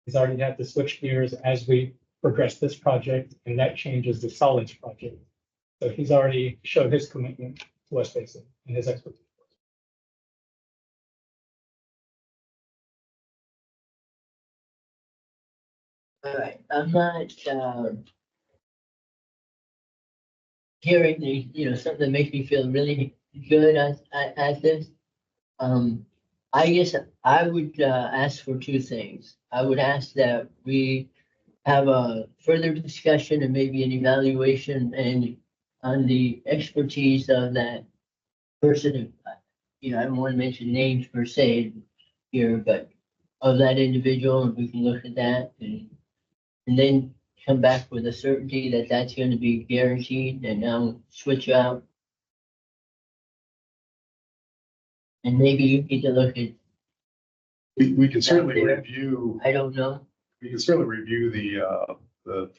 He's already had to switch gears as we progress this project, and that changes the solids project. So he's already showed his commitment to West Basin and his expertise. All right, I'm not, hearing something that makes me feel really good at this. I guess I would, ask for two things. I would ask that we have a further discussion and maybe an evaluation and on the expertise of that person. I don't want to mention names per se here, but of that individual, and we can look at that and then come back with a certainty that that's going to be guaranteed and now switch out. And maybe you need to look at, We can certainly review, I don't know. we can certainly review the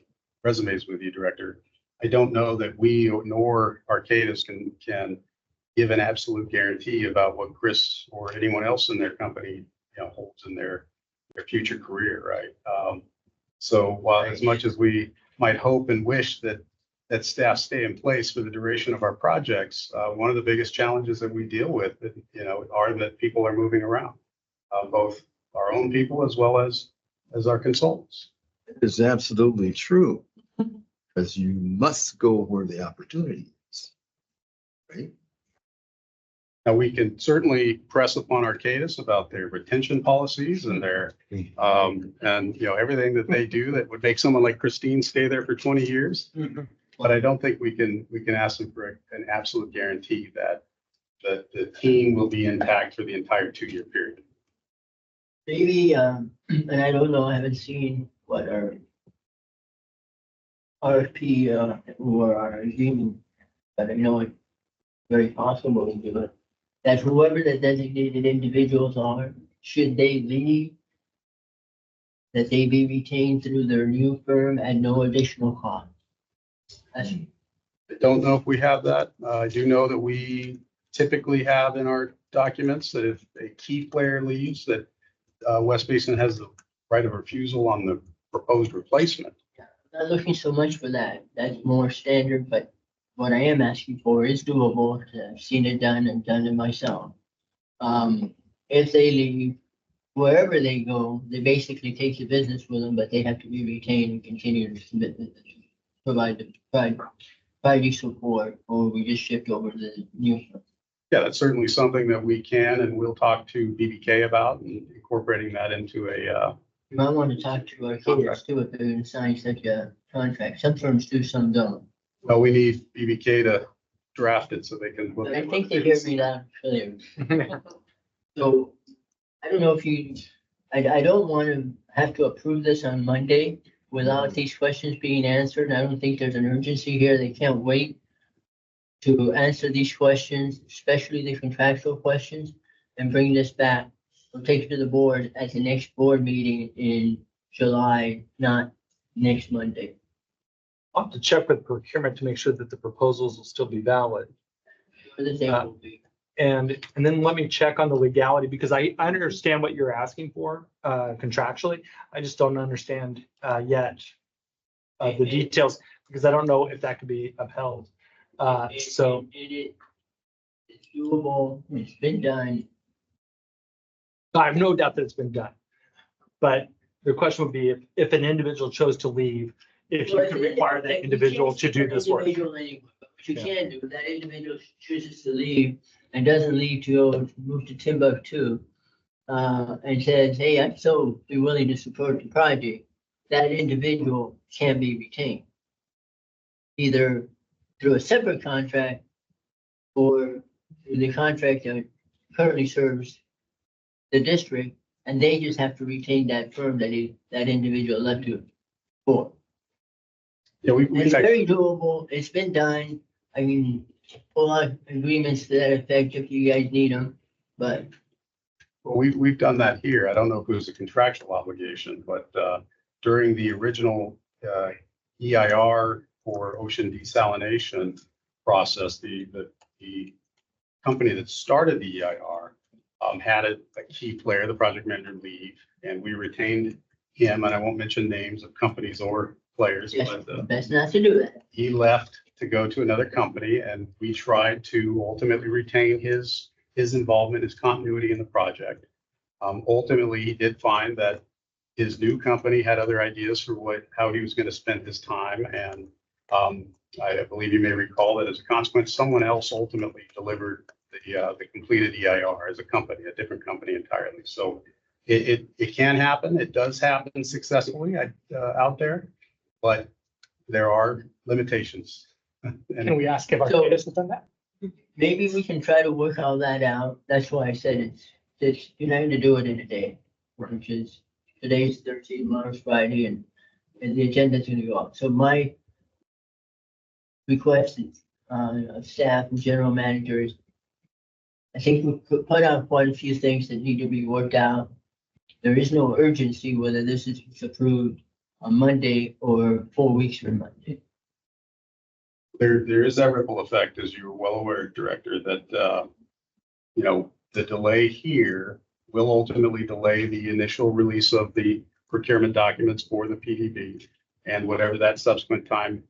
resumes with you, Director. I don't know that we nor Arcadis can give an absolute guarantee about what Chris or anyone else in their company holds in their future career, right? So while as much as we might hope and wish that staff stay in place for the duration of our projects, one of the biggest challenges that we deal with, are that people are moving around, both our own people as well as our consultants. It's absolutely true, because you must go where the opportunity is, right? Now, we can certainly press upon Arcadis about their retention policies and their, everything that they do that would make someone like Christine stay there for 20 years. But I don't think we can ask them for an absolute guarantee that the team will be intact for the entire 2-year period. Maybe, and I don't know, I haven't seen what our RFP, or our agreement, but I know it's very possible to do it. That whoever the designated individuals are, should they leave, that they be retained through their new firm at no additional cost. That's, I don't know if we have that. I do know that we typically have in our documents that if a key player leaves, that West Basin has the right of refusal on the proposed replacement. not looking so much for that. That's more standard, but what I am asking for is doable. I've seen it done and done it myself. If they leave, wherever they go, they basically take the business with them, but they have to be retained and continue to submit, provide you support, or we just shift over to the new. Yeah, that's certainly something that we can and we'll talk to BBK about and incorporating that into a, You might want to talk to our kids too, if they're going to sign such a contract. Some firms do, some don't. well, we need BBK to draft it so they can. But I think they hear me loud and clear. So I don't know if you, I don't want to have to approve this on Monday without these questions being answered. I don't think there's an urgency here. They can't wait to answer these questions, especially the contractual questions, and bring this back. We'll take it to the board at the next board meeting in July, not next Monday. I'll have to check with procurement to make sure that the proposals will still be valid. For the day will be. And then let me check on the legality, because I understand what you're asking for contractually. I just don't understand yet the details, because I don't know if that could be upheld. So It's doable. It's been done. I have no doubt that it's been done. But the question would be if an individual chose to leave, if you could require that individual to do this work. Individual anyway, but what you can do, if that individual chooses to leave and doesn't leave to go move to Timbuktu, and says, hey, I'd so be willing to support the project, that individual can be retained. Either through a separate contract or through the contract that currently serves the district, and they just have to retain that firm that individual left to for. Yeah, It's very doable. It's been done. I mean, pull out agreements to that effect if you guys need them, but well, we've done that here. I don't know if it was a contractual obligation, but during the original EIR for ocean desalination process, the company that started the EIR had a key player, the project manager, leave, and we retained him, and I won't mention names of companies or players, yes, but best not to do that. he left to go to another company, and we tried to ultimately retain his involvement, his continuity in the project. Ultimately, he did find that his new company had other ideas for how he was going to spend his time, and I believe you may recall that as a consequence, someone else ultimately delivered the completed EIR as a company, a different company entirely. So it can happen. It does happen successfully out there, but there are limitations. Can we ask if So- Arcadis has done that? Maybe we can try to work all that out. That's why I said you're not going to do it in a day, which is today's 13th, tomorrow's Friday, and the agenda's going to go up. So my request of staff and general managers, I think we could put out quite a few things that need to be worked out. There is no urgency whether this is approved on Monday or 4 weeks from Monday. There is that ripple effect, as you're well aware, Director, that, the delay here will ultimately delay the initial release of the procurement documents for the PDB. And whatever that subsequent time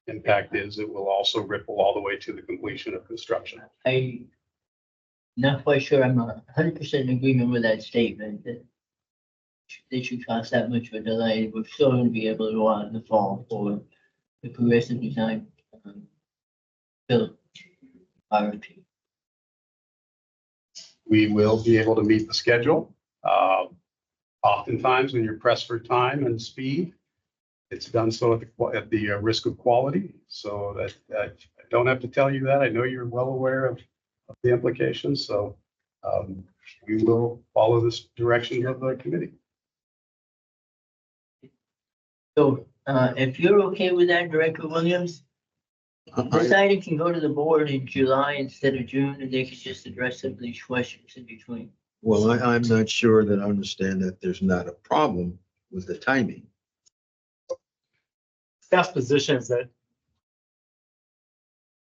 impact is, it will also ripple all the way to the completion of construction. I'm not quite sure I'm 100% in agreement with that statement that they should cost that much of a delay. We're still going to be able to go out in the fall for the progressive design build RFP. We will be able to meet the schedule. Oftentimes, when you're pressed for time and speed, it's done so at the risk of quality. So that I don't have to tell you that. I know you're well aware of the implications. So we will follow this direction of the committee. So if you're okay with that, Director Williams, deciding can go to the board in July instead of June, and they can just address some of these questions in between. Well, I'm not sure that I understand that there's not a problem was the timing. Staff's position is that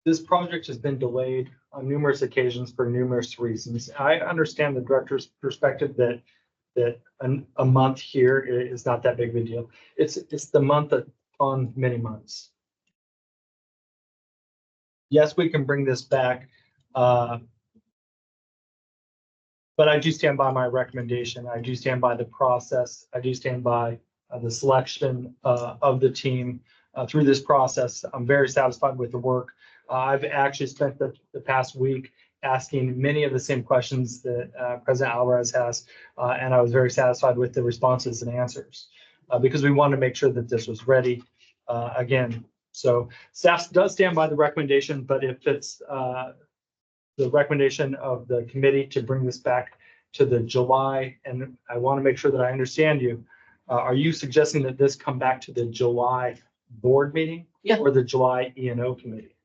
this project has been delayed on numerous occasions for numerous reasons. I understand the director's perspective that a month here is not that big of a deal. It's the month on many months. Yes, we can bring this back. But I do stand by my recommendation. I do stand by the process. I do stand by the selection of the team through this process. I'm very satisfied with the work. I've actually spent the past week asking many of the same questions that President Alvarez has, and I was very satisfied with the responses and answers because we wanted to make sure that this was ready again. So staff does stand by the recommendation, but if it's the recommendation of the committee to bring this back to the July, and I want to make sure that I understand you. Are you suggesting that this come back to the July board meeting? Yeah. Or the July E&O committee?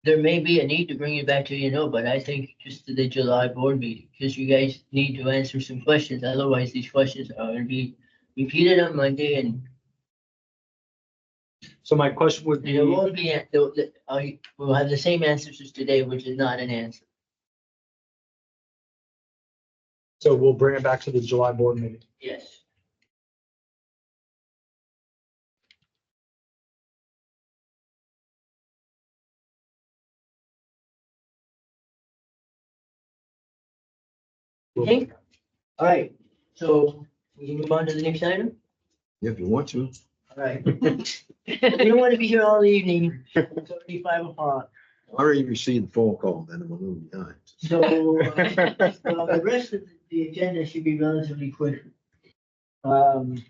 There may be a need to bring it back to, but I think just to the July board meeting, because you guys need to answer some questions. Otherwise, these questions are going to be repeated on Monday and So my question would there be, won't be, we'll have the same answers as today, which is not an answer. so we'll bring it back to the July board meeting. Yes. Okay. All right, so we can move on to the next item. If you want to. All right. We don't want to be here all evening. It's already 5 o'clock. I already received the phone call, then I'm a little behind. So the rest of the agenda should be relatively quick. The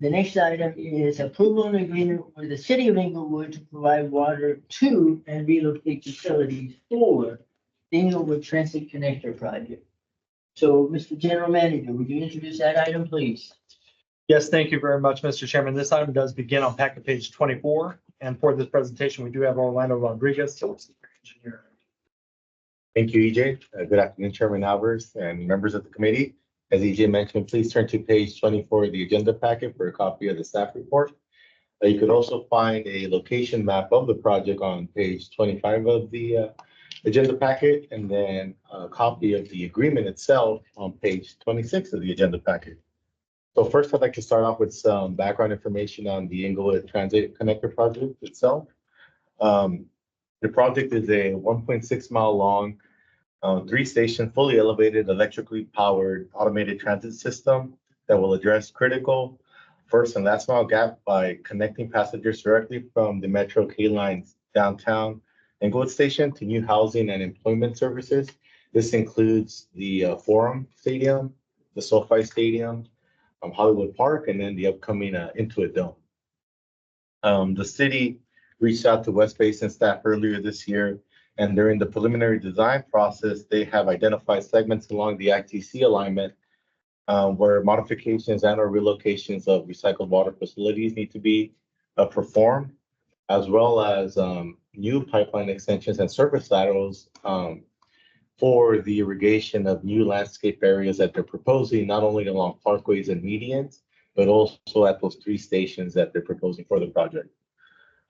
next item is approval and agreement with the city of Inglewood to provide water to and relocate facilities for the Inglewood Transit Connector project. So, Mr. General Manager, would you introduce that item, please? Yes, thank you very much, Mr. Chairman. This item does begin on packet page 24. And for this presentation, we do have Orlando Rodriguez. Engineer. Thank you, EJ. Good afternoon, Chairman Alvarez and members of the committee. As EJ mentioned, please turn to page 24 of the agenda packet for a copy of the staff report. You could also find a location map of the project on page 25 of the agenda packet, and then a copy of the agreement itself on page 26 of the agenda packet. So first, I'd like to start off with some background information on the Inglewood Transit Connector project itself. The project is a 1.6 mile long, 3-station, fully elevated, electrically powered, automated transit system that will address critical first and last mile gap by connecting passengers directly from the Metro K-Line's downtown Inglewood station to new housing and employment services. This includes the Forum Stadium, the SoFi Stadium, Hollywood Park, and then the upcoming Intuit Dome. The city reached out to West Basin staff earlier this year, and during the preliminary design process, they have identified segments along the ITC alignment where modifications and or relocations of recycled water facilities need to be performed, as well as new pipeline extensions and surface laterals for the irrigation of new landscape areas that they're proposing, not only along parkways and medians, but also at those 3 stations that they're proposing for the project.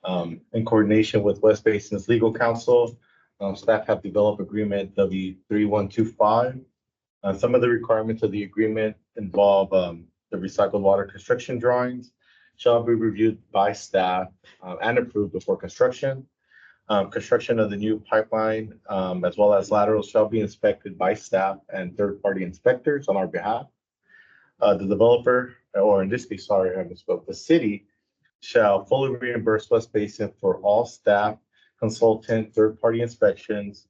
In coordination with West Basin's legal counsel, staff have developed agreement W3125. Some of the requirements of the agreement involve the recycled water construction drawings shall be reviewed by staff and approved before construction. Construction of the new pipeline, as well as laterals, shall be inspected by staff and third-party inspectors on our behalf. The developer, or in this case, sorry, I misspoke, the city shall fully reimburse West Basin for all staff, consultant, third-party inspections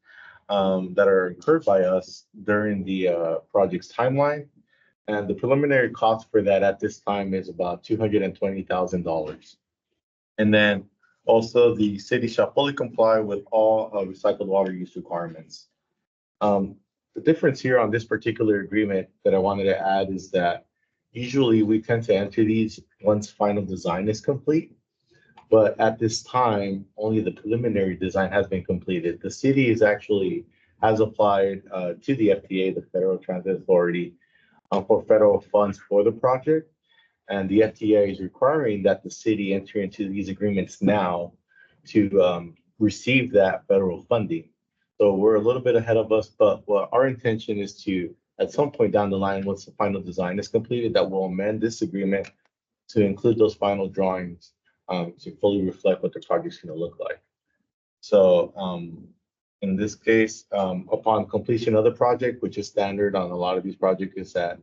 that are incurred by us during the project's timeline. And the preliminary cost for that at this time is about $220,000. And then also, the city shall fully comply with all recycled water use requirements. The difference here on this particular agreement that I wanted to add is that usually we tend to enter these once final design is complete. But at this time, only the preliminary design has been completed. The city has applied to the FTA, the Federal Transit Authority, for federal funds for the project. And the FTA is requiring that the city enter into these agreements now to receive that federal funding. So we're a little bit ahead of us, but what our intention is to, at some point down the line, once the final design is completed, that we'll amend this agreement to include those final drawings to fully reflect what the project's gonna look like. So in this case, upon completion of the project, which is standard on a lot of these projects, is that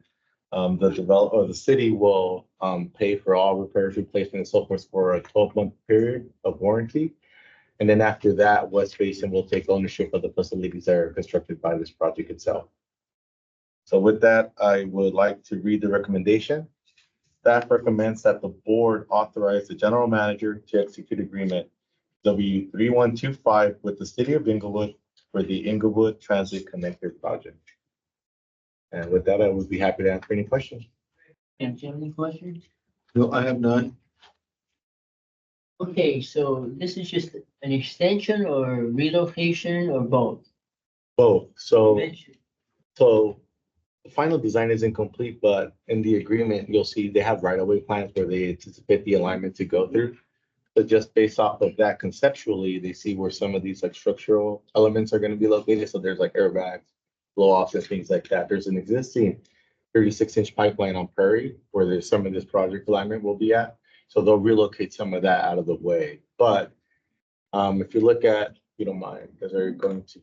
the developer or the city will pay for all repairs, replacement, and so forth for a 12-month period of warranty. And then after that, West Basin will take ownership of the facilities that are constructed by this project itself. So with that, I would like to read the recommendation. Staff recommends that the board authorize the general manager to execute agreement W3125 with the city of Inglewood for the Inglewood Transit Connector project. And with that, I would be happy to answer any questions. Do you have any questions? No, I have none. Okay, so this is just an extension or relocation or both? Both. So Mention. the final design is incomplete, but in the agreement, you'll see they have right-of-way plans where they anticipate the alignment to go through. But just based off of that conceptually, they see where some of these like structural elements are going to be located. So there's like airbags, blow-offs and things like that. There's an existing 36-inch pipeline on Prairie where there's some of this project alignment will be at. So they'll relocate some of that out of the way. But if you look at, if you don't mind, because they're going to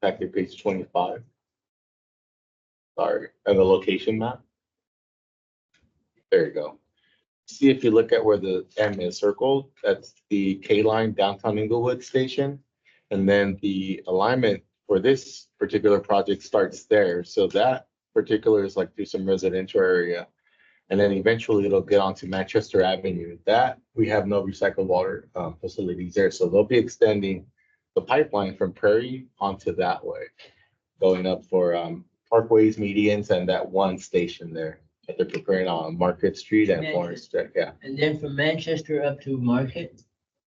packet page 25. Sorry, and the location map. There you go. See, if you look at where the M is circled, that's the K line downtown Inglewood station. And then the alignment for this particular project starts there. So that particular is like through some residential area. And then eventually it'll get onto Manchester Avenue. That we have no recycled water facilities there. So they'll be extending the pipeline from Prairie onto that way, going up for parkways, medians, and that one station there that they're preparing on Market Street and Forest Street. Yeah. And then from Manchester up to Market?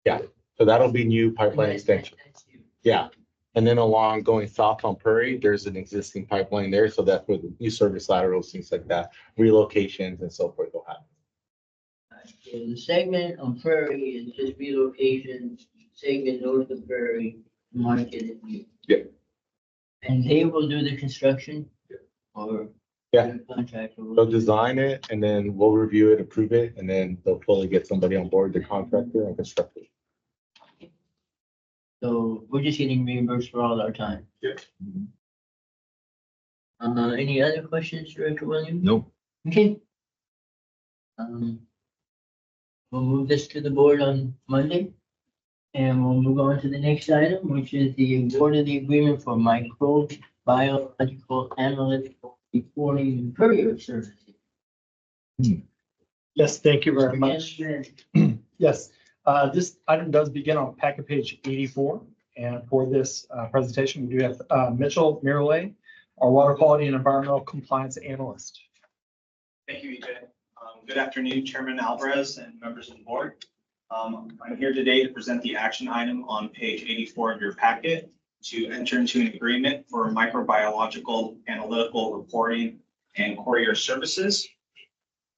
So that'll be new pipeline extension. Yeah. And then along going south on Prairie, there's an existing pipeline there. So that's where the new service laterals, things like that, relocations and so forth will happen. So the segment on Prairie is just relocation, segment north of Prairie, Market and New. Yeah. And they will do the construction? Or? Yeah. the Contractor will They'll do- design it and then we'll review it, approve it, and then they'll fully get somebody on board, the contractor and construct it. So we're just getting reimbursed for all our time. Yeah. Any other questions, Director Williams? Nope. Okay. We'll move this to the board on Monday. And we'll move on to the next item, which is the award of the agreement for microbiological analytical reporting and courier services. Yes, thank you very Mr. much. Gannon, Yes, this item does begin on packet page 84. And for this presentation, we do have Mitchell Miralay, our water quality and environmental compliance analyst. Thank you, EJ. Good afternoon, Chairman Alvarez and members of the board. I'm here today to present the action item on page 84 of your packet to enter into an agreement for microbiological analytical reporting and courier services.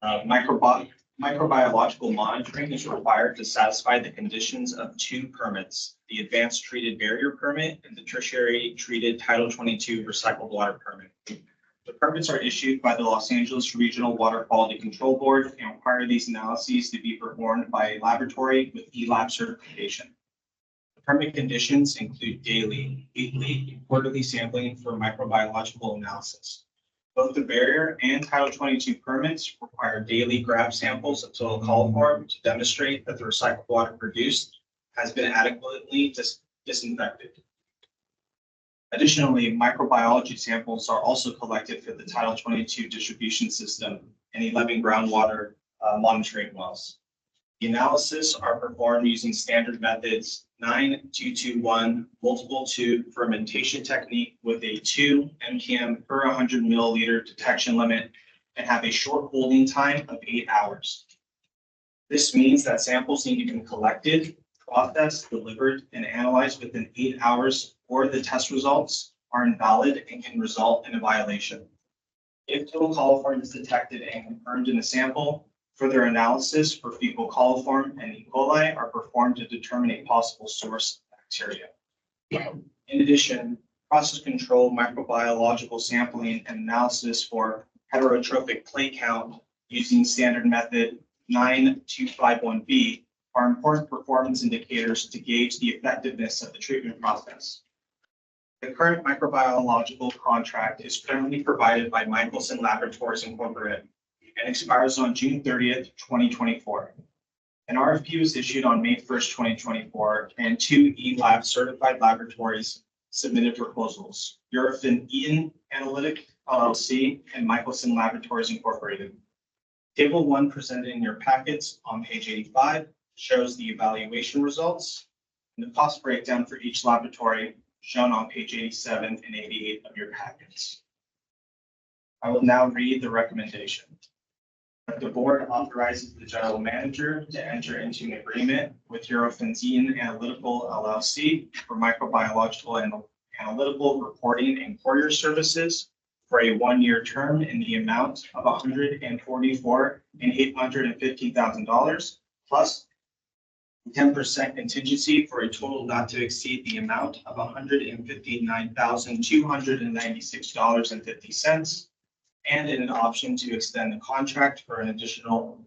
Microbiological monitoring is required to satisfy the conditions of two permits, the advanced treated barrier permit and the tertiary treated Title 22 recycled water permit. The permits are issued by the Los Angeles Regional Water Quality Control Board and require these analyses to be performed by a laboratory with ELAB certification. The permit conditions include daily, weekly, and quarterly sampling for microbiological analysis. Both the barrier and Title 22 permits require daily grab samples until called for to demonstrate that the recycled water produced has been adequately disinfected. Additionally, microbiology samples are also collected for the Title 22 distribution system and 11 groundwater monitoring wells. The analysis are performed using standard methods 9-2-2-1 multiple tube fermentation technique with a 2 mpm per 100 milliliter detection limit and have a short holding time of 8 hours. This means that samples need to be collected, processed, delivered, and analyzed within 8 hours, or the test results are invalid and can result in a violation. If total coliform is detected and confirmed in the sample, further analysis for fecal coliform and E. coli are performed to determine a possible source of bacteria. In addition, process control, microbiological sampling, and analysis for heterotrophic plate count using standard method 9251B are important performance indicators to gauge the effectiveness of the treatment process. The current microbiological contract is currently provided by Michelson Laboratories Incorporated and expires on June 30th, 2024. An RFP was issued on May 1st, 2024, and 2 eLab certified laboratories submitted proposals: Eurofin Eaton Analytic LLC and Michelson Laboratories Incorporated. Table 1 presented in your packets on page 85 shows the evaluation results and the cost breakdown for each laboratory shown on page 87 and 88 of your packets. I will now read the recommendation. That the board authorizes the general manager to enter into an agreement with Eurofin Eaton Analytical LLC for microbiological and analytical reporting and courier services for a 1-year term in the amount of $144,850,000 plus 10% contingency for a total not to exceed the amount of $159,296.50, and an option to extend the contract for an additional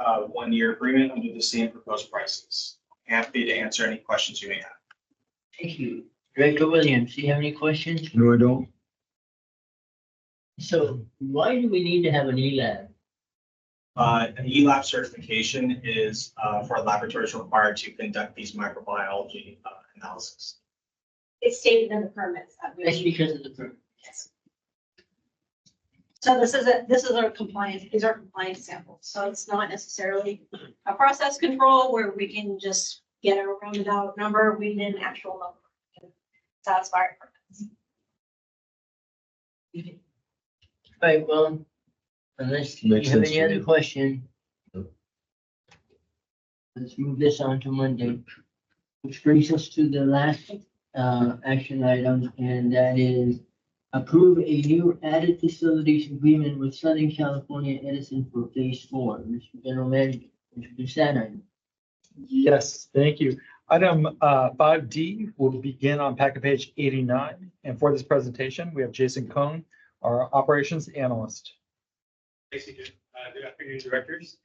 1-year agreement under the same proposed prices. Happy to answer any questions you may have. Thank you. Director Williams, do you have any questions? No, I don't. So why do we need to have an eLab? An eLab certification is for laboratories required to conduct these microbiology analysis. It's stated in the permits that That's we. because of the permit. Yes. So this is our compliance, these are compliance samples. So it's not necessarily a process control where we can just get a rounded out number. We need an actual number to satisfy our purpose. Right, well, unless you Makes have sense any to other me. question. Let's move this on to Monday, which brings us to the last action item, and that is approve a new added facilities agreement with Southern California Edison for phase 4. Mr. General Manager, introduce that item. Yes, thank you. Item 5D will begin on packet page 89. And for this presentation, we have Jason Cohn, our operations analyst. Thanks, EJ. Good afternoon, directors.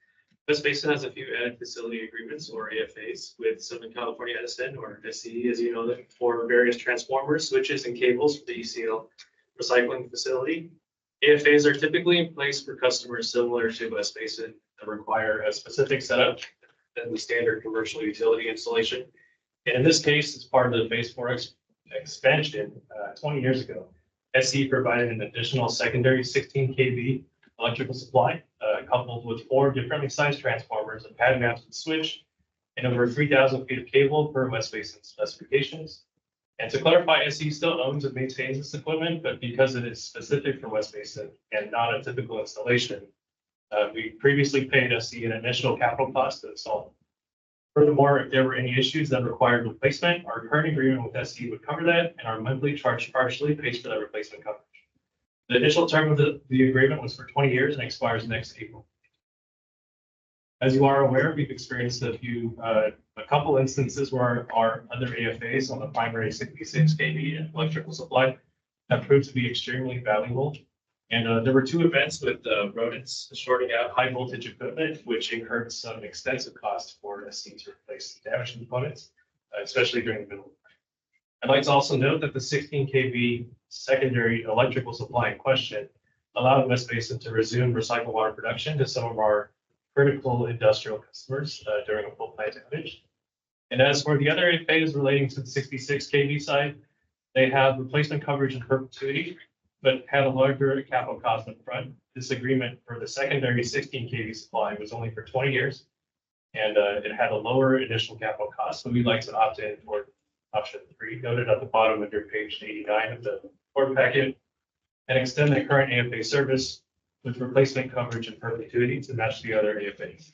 West Basin has a few added facility agreements, or AFAs, with Southern California Edison, or SCE, as you know them, for various transformers, switches, and cables for the ECL recycling facility. AFAs are typically in place for customers similar to West Basin that require a specific setup than the standard commercial utility installation. And in this case, it's part of the phase 4 expansion 20 years ago. SCE provided an additional secondary 16 kV electrical supply, coupled with 4 differently sized transformers, a pad mounted switch, and over 3,000 feet of cable per West Basin specifications. And to clarify, SCE still owns and maintains this equipment, but because it is specific for West Basin and not a typical installation, we previously paid SCE an initial capital cost to install. Furthermore, if there were any issues that required replacement, our current agreement with SCE would cover that, and our monthly charge partially pays for that replacement coverage. The initial term of the agreement was for 20 years and expires next April. As you are aware, we've experienced a couple instances where our other AFAs on the primary 66 kV and electrical supply have proved to be extremely valuable. And there were 2 events with rodents shorting out high voltage equipment, which incurred some extensive costs for SCE to replace damaged components, especially during the middle of the night. I'd like to also note that the 16 kV secondary electrical supply in question allowed West Basin to resume recycled water production to some of our critical industrial customers during a full plant outage. And as for the other AFAs relating to the 66 kV side, they have replacement coverage in perpetuity, but had a larger capital cost up front. This agreement for the secondary 16 kV supply was only for 20 years, and it had a lower initial capital cost. So we'd like to opt in for option 3, noted at the bottom of your page 89 of the board packet, and extend the current AFA service with replacement coverage in perpetuity to match the other AFAs.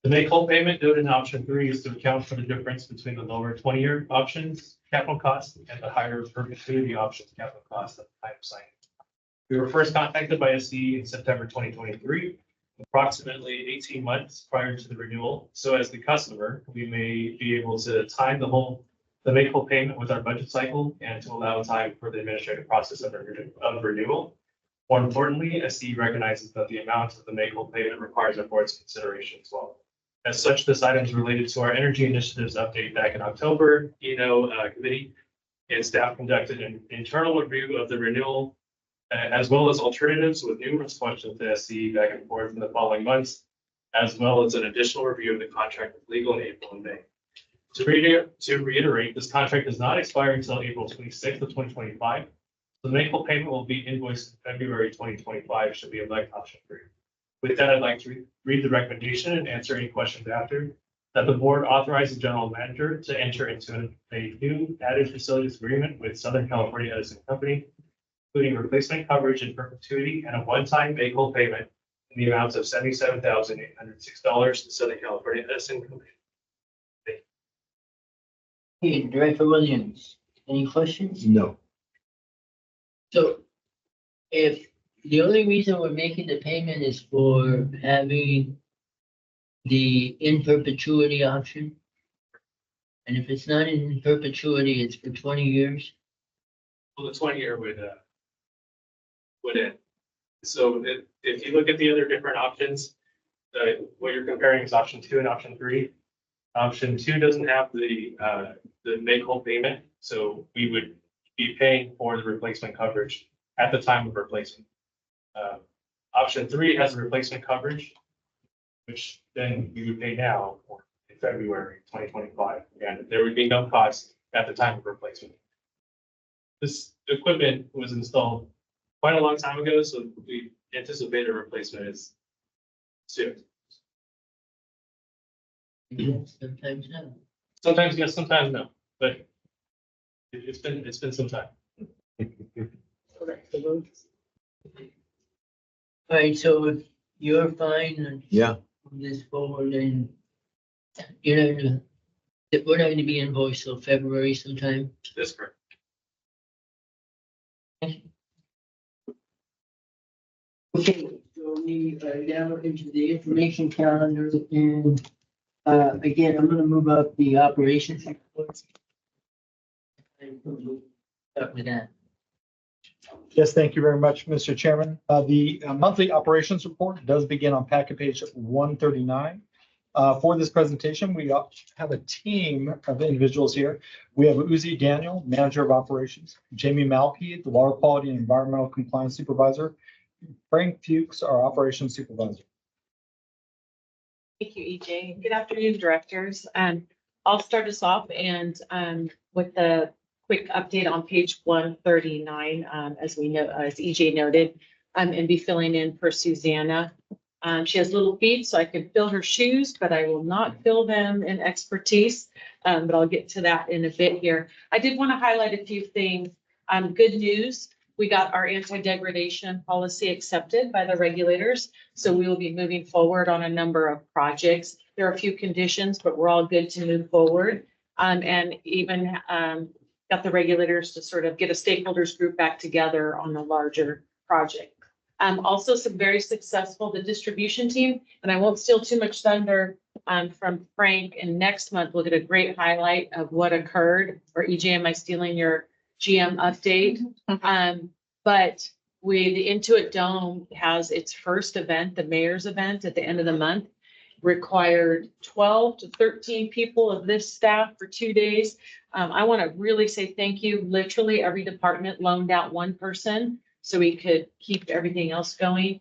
The make-whole payment noted in option 3 is to account for the difference between the lower 20-year options capital cost and the higher perpetuity options capital cost at the time of signing. We were first contacted by SCE in September 2023, approximately 18 months prior to the renewal. So as the customer, we may be able to time the make-whole payment with our budget cycle and to allow time for the administrative process of renewal. More importantly, SCE recognizes that the amount of the make-whole payment requires our board's consideration as well. As such, this item is related to our energy initiatives update back in October. Committee and staff conducted an internal review of the renewal as well as alternatives with numerous questions to SCE back and forth in the following months, as well as an additional review of the contract with legal in April and May. To reiterate, this contract does not expire until April 26th of 2025. The make-whole payment will be invoiced in February 2025 should we elect option 3. With that, I'd like to read the recommendation and answer any questions after. That the board authorize the general manager to enter into a new added facilities agreement with Southern California Edison Company, including replacement coverage in perpetuity and a one-time make-whole payment in the amount of $77,806 to Southern California Edison Company. Okay, Director Williams, any questions? No. So if the only reason we're making the payment is for having the in perpetuity option, and if it's not in perpetuity, it's for 20 years. Well, the 20-year would end. So if you look at the other different options, what you're comparing is option 2 and option 3. Option 2 doesn't have the make-whole payment, so we would be paying for the replacement coverage at the time of replacement. Option 3 has a replacement coverage, which then we would pay now or in February 2025. And there would be no cost at the time of replacement. This equipment was installed quite a long time ago, so we anticipate a replacement is soon. Yes, sometimes no. Sometimes yes, sometimes no, but it's been some time. All right, so if you're fine and Yeah, move this forward, and you're not gonna, we're not going to be invoiced till February sometime. That's correct. Okay, so we are now into the information calendar, and again, I'm gonna move up the operations reports. Start with that. Yes, thank you very much, Mr. Chairman. The monthly operations report does begin on packet page 139. For this presentation, we have a team of individuals here. We have Uzi Daniel, Manager of Operations, Jamie Malke, the Water Quality and Environmental Compliance Supervisor, Frank Fuchs, our Operations Supervisor. Thank you, EJ. Good afternoon, directors. I'll start us off and with the quick update on page 139, as we know, as EJ noted, and be filling in for Susanna. She has little feet, so I could fill her shoes, but I will not fill them in expertise. But I'll get to that in a bit here. I did want to highlight a few things. Good news. We got our anti-degradation policy accepted by the regulators. So we will be moving forward on a number of projects. There are a few conditions, but we're all good to move forward. And even got the regulators to sort of get a stakeholders group back together on a larger project. Also some very successful, the distribution team, and I won't steal too much thunder from Frank. And next month, we'll get a great highlight of what occurred. Or EJ, am I stealing your GM update? But the Intuit Dome has its first event, the mayor's event at the end of the month, required 12 to 13 people of this staff for 2 days. I want to really say thank you. Literally every department loaned out one person so we could keep everything else going.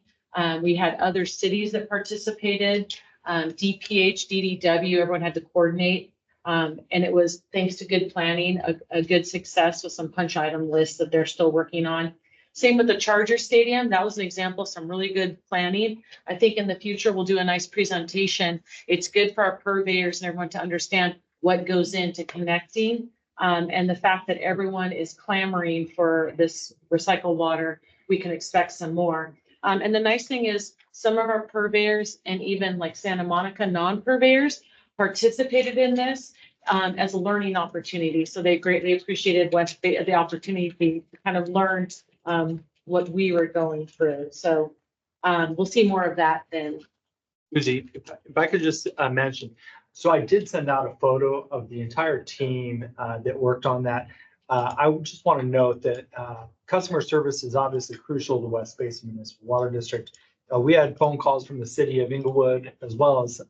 We had other cities that participated, DPH, DDW, everyone had to coordinate. And it was thanks to good planning, a good success with some punch item lists that they're still working on. Same with the Charger Stadium. That was an example of some really good planning. I think in the future, we'll do a nice presentation. It's good for our purveyors and everyone to understand what goes into connecting. And the fact that everyone is clamoring for this recycled water, we can expect some more. And the nice thing is some of our purveyors and even like Santa Monica non-purveyors participated in this as a learning opportunity. So they greatly appreciated the opportunity to kind of learn what we were going through. So we'll see more of that then. Uzi, if I could just mention, so I did send out a photo of the entire team that worked on that. I would just want to note that customer service is obviously crucial to West Basin Municipal Water District. We had phone calls from the city of Inglewood as well as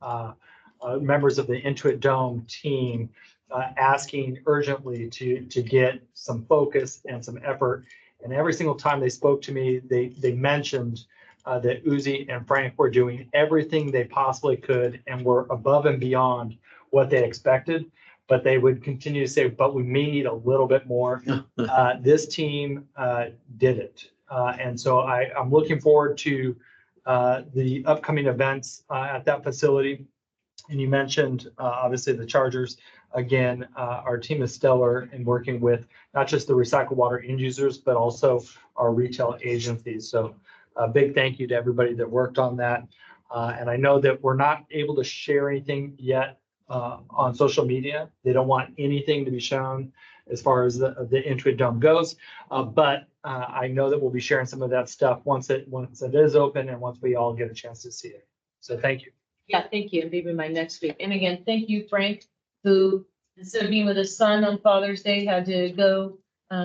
members of the Intuit Dome team asking urgently to get some focus and some effort. And every single time they spoke to me, they mentioned that Uzi and Frank were doing everything they possibly could and were above and beyond what they expected. But they would continue to say, but we may need a little bit more. This team did it. And so I'm looking forward to the upcoming events at that facility. And you mentioned, obviously, the Chargers. Again, our team is stellar in working with not just the recycled water end users, but also our retail agencies. So a big thank you to everybody that worked on that. And I know that we're not able to share anything yet on social media. They don't want anything to be shown as far as the Intuit Dome goes. But I know that we'll be sharing some of that stuff once it is open and once we all get a chance to see it. So thank you. Yeah, thank you. And maybe my next week. And again, thank you, Frank, who instead of being with his son on Father's Day, had to go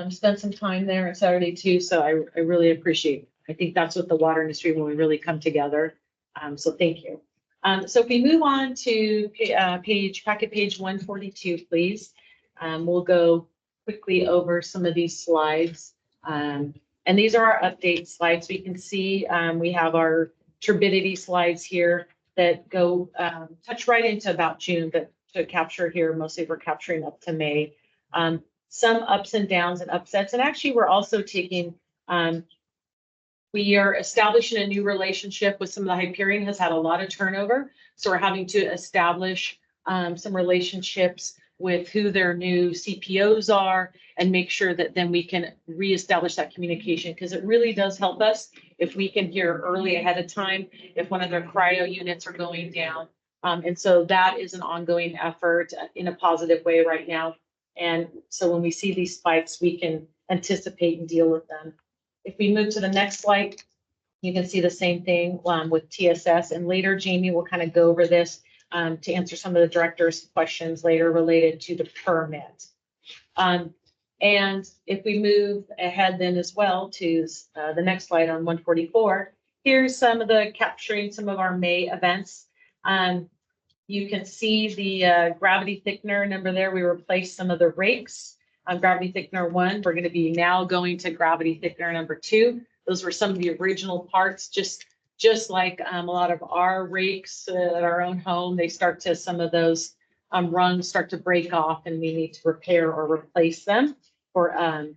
spend some time there on Saturday too. So I really appreciate it. I think that's what the water industry when we really come together. So thank you. So if we move on to packet page 142, please. We'll go quickly over some of these slides. And these are our update slides. We can see we have our turbidity slides here that go touch right into about June, but to capture here, mostly we're capturing up to May. Some ups and downs and upsets. And actually, we're also taking we are establishing a new relationship with some of the Hyperion has had a lot of turnover. So we're having to establish some relationships with who their new CPOs are and make sure that then we can reestablish that communication because it really does help us if we can hear early ahead of time if one of their cryo units are going down. And so that is an ongoing effort in a positive way right now. And so when we see these spikes, we can anticipate and deal with them. If we move to the next slide, you can see the same thing with TSS. And later, Jamie will kind of go over this to answer some of the director's questions later related to the permit. And if we move ahead then as well to the next slide on 144, here's some of the capturing some of our May events. You can see the gravity thickener number there. We replaced some of the rakes. Gravity thickener 1, we're going to be now going to gravity thickener number 2. Those were some of the original parts, just like a lot of our rakes at our own home. They start to, some of those rungs start to break off and we need to repair or replace them for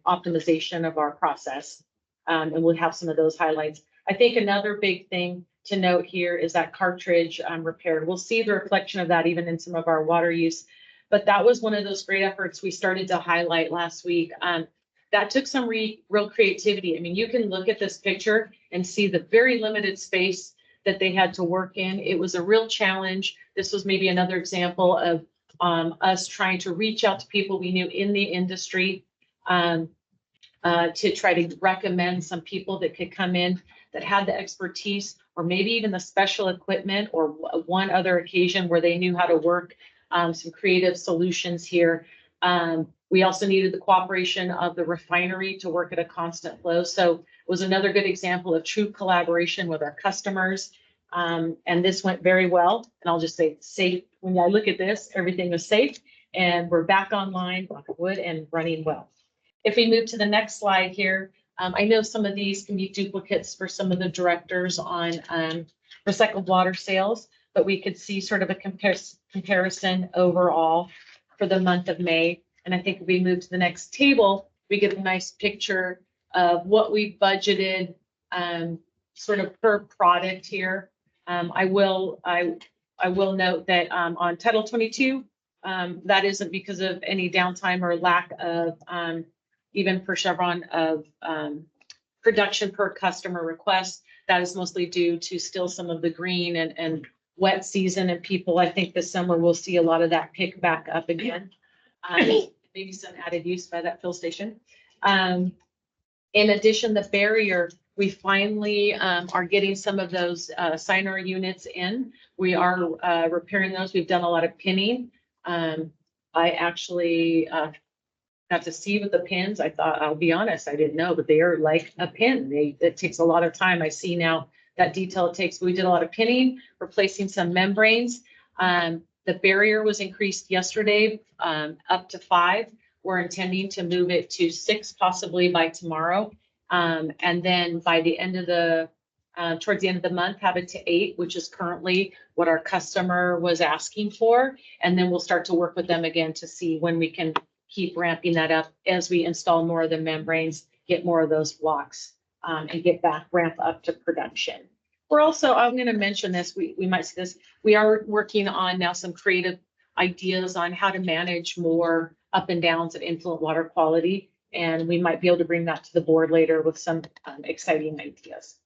optimization of our process. And we'll have some of those highlights. I think another big thing to note here is that cartridge repair. We'll see the reflection of that even in some of our water use. But that was one of those great efforts we started to highlight last week. That took some real creativity. I mean, you can look at this picture and see the very limited space that they had to work in. It was a real challenge. This was maybe another example of us trying to reach out to people we knew in the industry to try to recommend some people that could come in that had the expertise or maybe even the special equipment or one other occasion where they knew how to work some creative solutions here. We also needed the cooperation of the refinery to work at a constant flow. So it was another good example of true collaboration with our customers. And this went very well. And I'll just say safe. When I look at this, everything was safe and we're back online, knock on wood, and running well. If we move to the next slide here, I know some of these can be duplicates for some of the directors on recycled water sales, but we could see sort of a comparison overall for the month of May. And I think if we move to the next table, we get a nice picture of what we budgeted sort of per product here. I will note that on Title 22, that isn't because of any downtime or lack of even for Chevron of production per customer request. That is mostly due to still some of the green and wet season and people. I think this summer we'll see a lot of that pick back up again. Maybe some added use by that fill station. In addition, the barrier, we finally are getting some of those signer units in. We are repairing those. We've done a lot of pinning. I actually got to see with the pins. I thought, I'll be honest, I didn't know, but they are like a pin. It takes a lot of time. I see now that detail it takes. We did a lot of pinning, replacing some membranes. The barrier was increased yesterday up to 5. We're intending to move it to 6 possibly by tomorrow. And then by the end of the, towards the end of the month, have it to 8, which is currently what our customer was asking for. And then we'll start to work with them again to see when we can keep ramping that up as we install more of the membranes, get more of those blocks, and get back ramp up to production. We're also, I'm going to mention this, we might see this, we are working on now some creative ideas on how to manage more up and downs of influent water quality. And we might be able to bring that to the board later with some exciting ideas.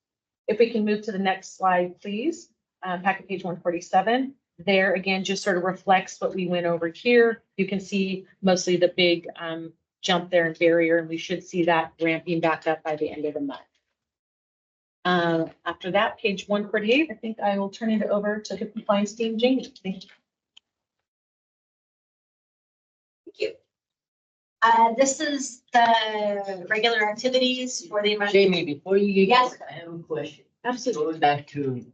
If we can move to the next slide, please. Packet page 147. There again, just sort of reflects what we went over here. You can see mostly the big jump there in barrier, and we should see that ramping back up by the end of the month. After that, page 148, I think I will turn it over to the compliance team, Jamie. Thank you. Thank you. This is the regular activities for the. Jamie, before you get, Yes. I have a question. Absolutely. Going back to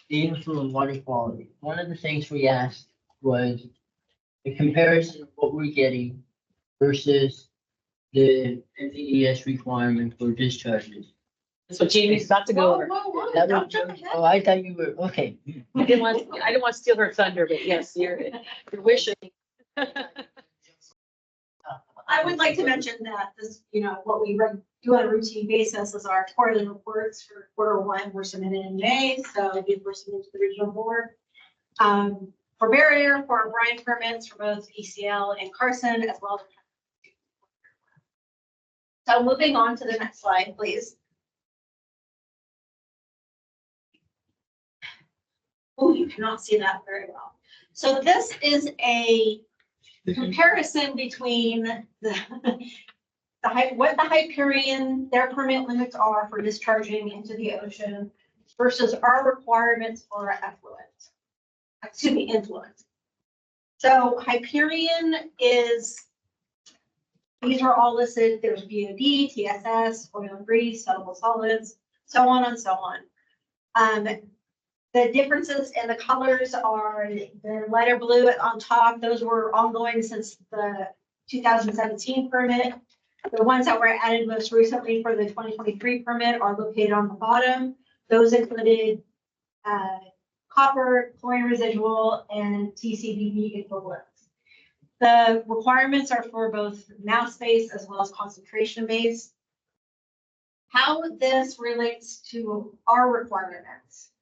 the influent water quality, one of the things we asked was a comparison of what we're getting versus the NVDS requirement for discharges. So Jamie's about to go over. That Don't was- jump ahead. Oh, I thought you were, okay. I didn't want to steal her thunder, but yes, you're wishing. I would like to mention that this, what we do on a routine basis is our quarterly reports for Q1 were submitted in May, so these were submitted to the regional board. For barrier, for our brine permits for both ECL and Carson, as well as. So moving on to the next slide, please. Oh, you cannot see that very well. So this is a comparison between what the Hyperion, their permit limits are for discharging into the ocean versus our requirements for effluent. Excuse me, influent. So Hyperion is, these are all listed. There's BOD, TSS, oil and grease, soluble solids, so on and so on. The differences in the colors are the lighter blue on top. Those were ongoing since the 2017 permit. The ones that were added most recently for the 2023 permit are located on the bottom. Those included copper, chlorine residual, and TCBB equivalents. The requirements are for both mass-based as well as concentration-based. How this relates to our requirements.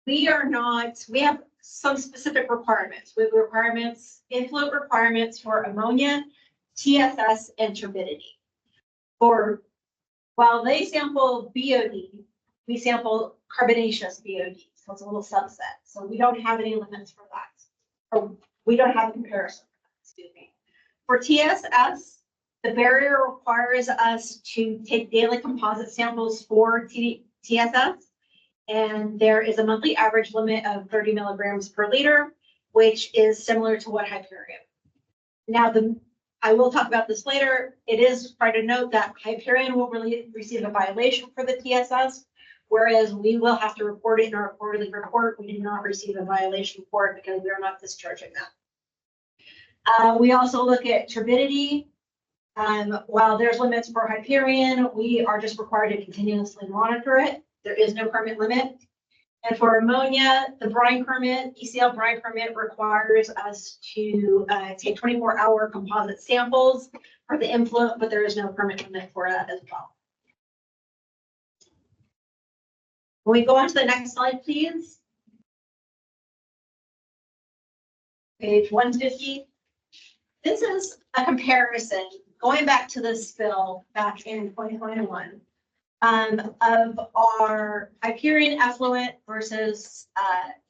We have some specific requirements. We have requirements, inflow requirements for ammonia, TSS, and turbidity. While they sample BOD, we sample carbonaceous BOD, so it's a little subset. So we don't have any limits for that. Or we don't have a comparison, excuse me. For TSS, the barrier requires us to take daily composite samples for TSS. And there is a monthly average limit of 30 milligrams per liter, which is similar to what Hyperion. Now, I will talk about this later. It is trying to note that Hyperion will really receive a violation for the TSS, whereas we will have to report it in our quarterly report. We did not receive a violation for it because we are not discharging that. We also look at turbidity. While there's limits for Hyperion, we are just required to continuously monitor it. There is no permit limit. And for ammonia, the brine permit, ECL brine permit requires us to take 24-hour composite samples for the influent, but there is no permit limit for that as well. When we go on to the next slide, please. Page 150. This is a comparison going back to the spill back in 2021. Of our Hyperion effluent versus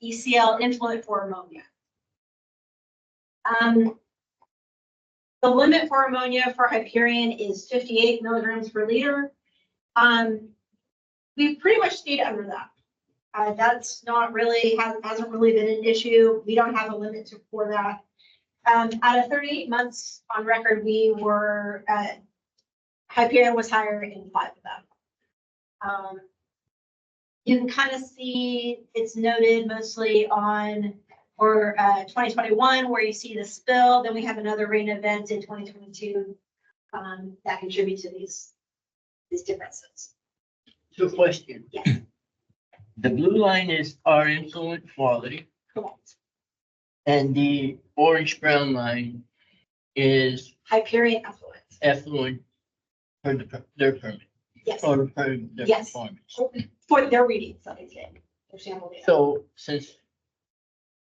ECL influent for ammonia. The limit for ammonia for Hyperion is 58 milligrams per liter. We pretty much stayed under that. That's not really, hasn't really been an issue. We don't have a limit for that. Out of 38 months on record, we were, Hyperion was higher in 5 of them. You can kind of see it's noted mostly on, or 2021, where you see the spill. Then we have another rain event in 2022 that contribute to these differences. So question. Yes. The blue line is our influent quality Correct. and the orange brown line is Hyperion effluent. effluent for their permit Yes, or for their Yes. performance. for their readings, I think, their sample data. So since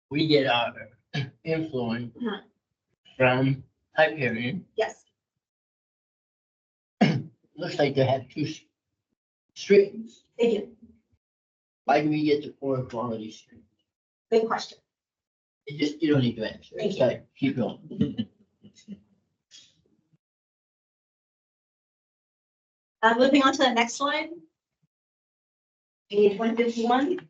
we get our influent Mhm. from Hyperion, Yes, looks like they have two streams. they do. Why do we get the poor quality stream? Good question. You don't need to answer. Thank It's like, keep going. Moving on to the next slide. Page 151.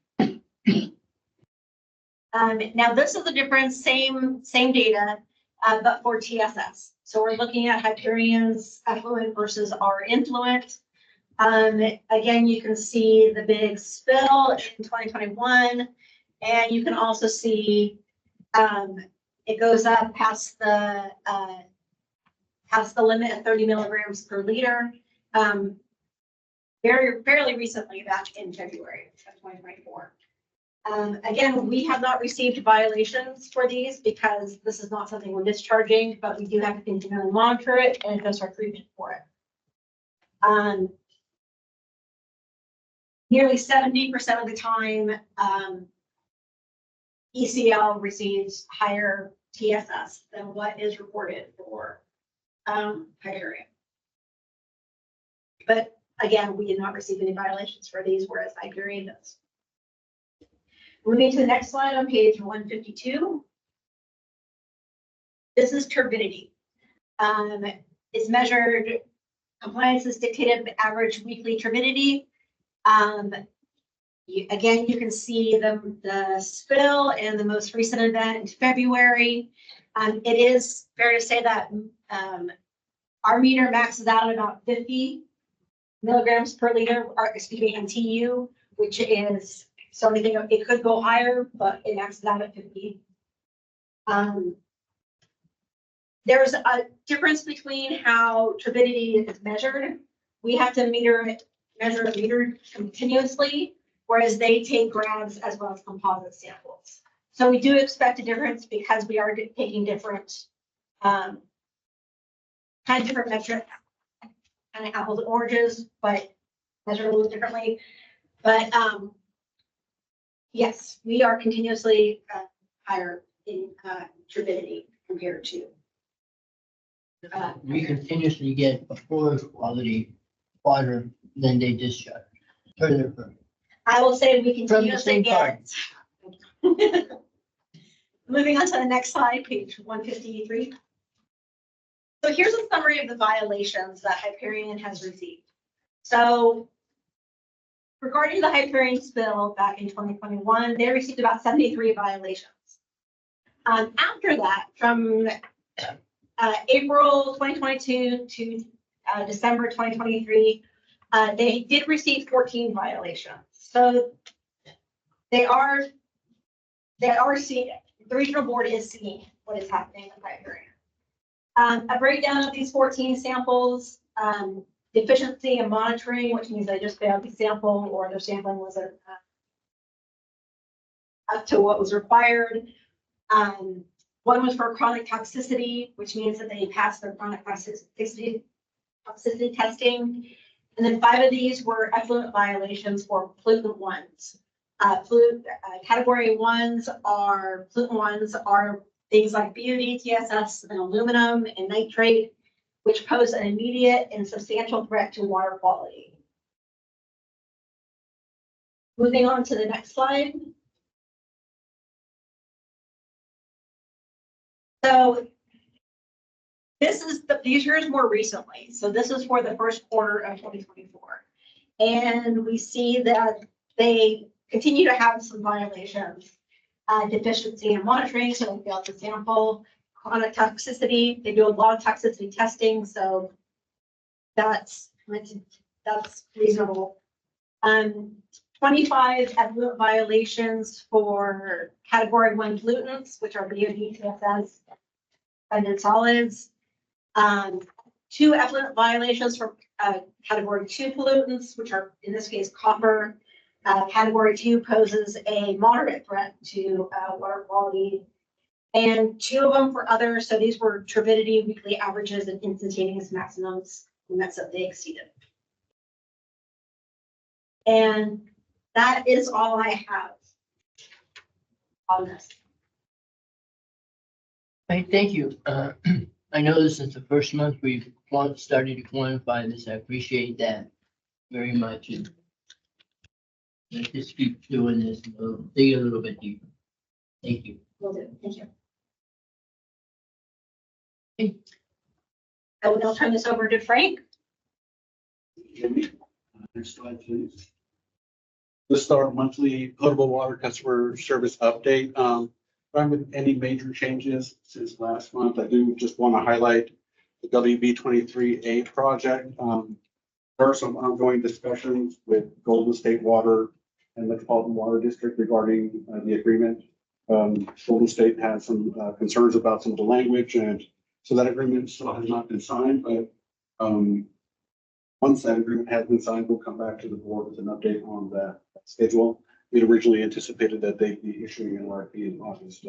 Now this is the difference, same data, but for TSS. So we're looking at Hyperion's effluent versus our influent. Again, you can see the big spill in 2021, and you can also see it goes up past the limit of 30 milligrams per liter. Fairly recently, back in February of 2024. Again, we have not received violations for these because this is not something we're discharging, but we do have to continually monitor it and adjust our treatment for it. Nearly 70% of the time, ECL receives higher TSS than what is reported for Hyperion. But again, we did not receive any violations for these, whereas Hyperion does. Moving to the next slide on page 152. This is turbidity. It's measured, compliance is dictated by average weekly turbidity. Again, you can see the spill and the most recent event in February. It is fair to say that our meter maxes out at about 50 milligrams per liter, or excuse me, MTU, which is something, it could go higher, but it maxes out at 50. There's a difference between how turbidity is measured. We have to measure a meter continuously, whereas they take grams as well as composite samples. So we do expect a difference because we are taking different kind of different metrics, kind of apples and oranges, but measured a little differently. But yes, we are continuously higher in turbidity compared to. We continuously get a poor quality water than they discharge. Per their permit. I will say we From the continuously same get. Moving on to the next slide, page 153. So here's a summary of the violations that Hyperion has received. So regarding the Hyperion spill back in 2021, they received about 73 violations. After that, from April 2022 to December 2023, they did receive 14 violations. So they are seeing, the regional board is seeing what is happening in Hyperion. A breakdown of these 14 samples, deficiency in monitoring, which means they just failed the sample or their sampling wasn't up to what was required. One was for chronic toxicity, which means that they passed their chronic toxicity testing. And then 5 of these were effluent violations for pollutant ones. Category 1s are pollutant ones are things like BOD, TSS, and aluminum and nitrate, which pose an immediate and substantial threat to water quality. Moving on to the next slide. So these years more recently. So this is for the first quarter of 2024. And we see that they continue to have some violations. Deficiency in monitoring, so they failed to sample, chronic toxicity, they do a lot of toxicity testing, so that's reasonable. 25 effluent violations for category 1 pollutants, which are BOD, TSS, and solids. 2 effluent violations for category 2 pollutants, which are in this case copper. Category 2 poses a moderate threat to water quality. And 2 of them for others. So these were turbidity, weekly averages, and instantaneous maximums, and that's what they exceeded. And that is all I have on this. Right, thank you. I know this is the first month we've started to quantify this. I appreciate that very much. And let's just keep doing this, and we'll dig a little bit deeper. Thank you. Will do. Thank you. I will now turn this over to Frank. Next slide, please. This is our monthly potable water customer service update. There haven't been any major changes since last month. I do just want to highlight the WB23A project. There are some ongoing discussions with Golden State Water and Metropolitan Water District regarding the agreement. Golden State has some concerns about some of the language, and so that agreement still has not been signed, but once that agreement has been signed, we'll come back to the board with an update on that schedule. We'd originally anticipated that they'd be issuing an RFP in August,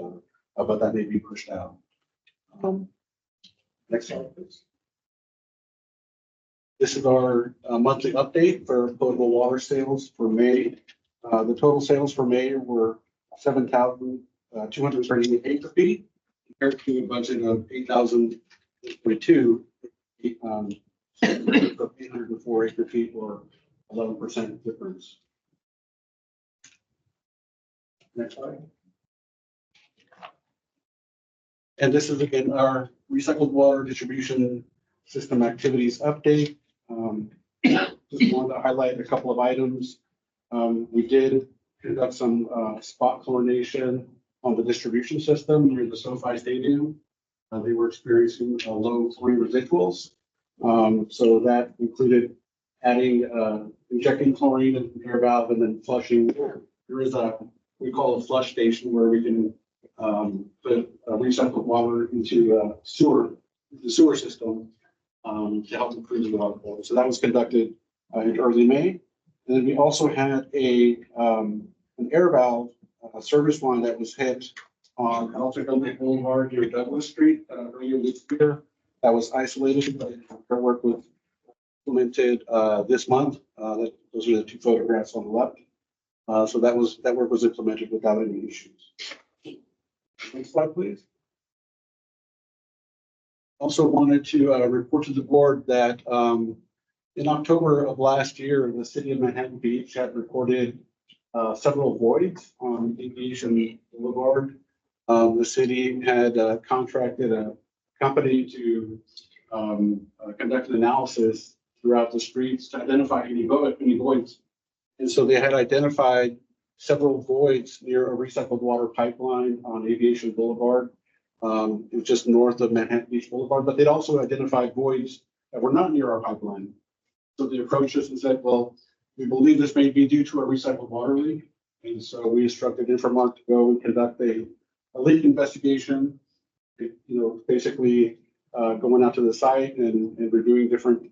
but that may be pushed out. Next slide, please. This is our monthly update for potable water sales for May. The total sales for May were 7,238 acre feet compared to a budget of 8,042. 804 acre feet, or 11% difference. Next slide. And this is again our recycled water distribution system activities update. Just wanted to highlight a couple of items. We did conduct some spot chlorination on the distribution system near the SoFi Stadium. They were experiencing low chlorine residuals. So that included adding, injecting chlorine in the air valve and then flushing. There is we call a flush station where we can put recycled water into the sewer system to help improve the water quality. So that was conducted in early May. And then we also had an air valve service line that was hit on Alta Boulevard near Douglas Street earlier this year. That was isolated, but our work was implemented this month. Those are the 2 photographs on the left. So that work was implemented without any issues. Next slide, please. Also wanted to report to the board that in October of last year, the city of Manhattan Beach had reported several voids on Aviation Boulevard. The city had contracted a company to conduct an analysis throughout the streets to identify any voids. And so they had identified several voids near a recycled water pipeline on Aviation Boulevard, just north of Manhattan Beach Boulevard, but they'd also identified voids that were not near our pipeline. So they approached us and said, well, we believe this may be due to a recycled water leak. And so we instructed Inframark to go and conduct a leak investigation. Basically going out to the site and reviewing different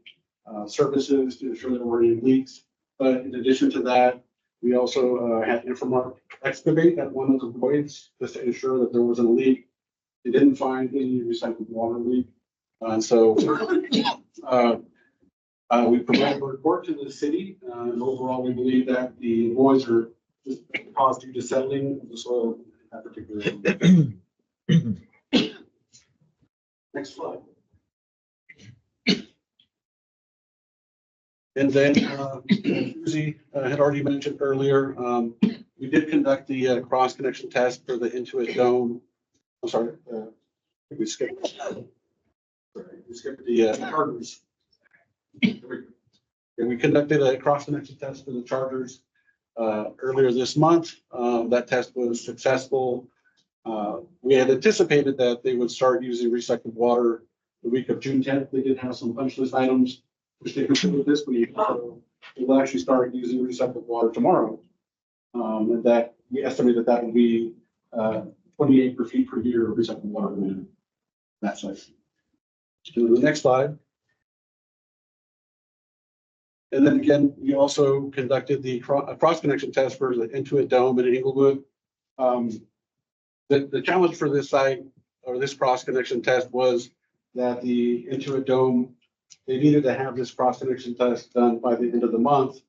services to ensure there weren't any leaks. But in addition to that, we also had Inframark excavate at one of the voids just to ensure that there wasn't a leak. They didn't find any recycled water leak. And so we provided a report to the city. And overall, we believe that the voids are just caused due to settling of the soil in that particular area. Next slide. And then, Susie had already mentioned earlier, we did conduct the cross connection test for the Intuit Dome. I'm sorry, we skipped. Sorry, we skipped the hardens. And we conducted a cross-connection test for the chargers earlier this month. That test was successful. We had anticipated that they would start using recycled water the week of June 10th. They did have some punch list items which they completed this week. So they will actually start using recycled water tomorrow. And that we estimated that would be 20 acre feet per year of recycled water demand. That size. To the next slide. And then again, we also conducted the cross-connection test for the Intuit Dome in Inglewood. The challenge for this site or this cross-connection test was that the Intuit Dome, they needed to have this cross-connection test done by the end of the month.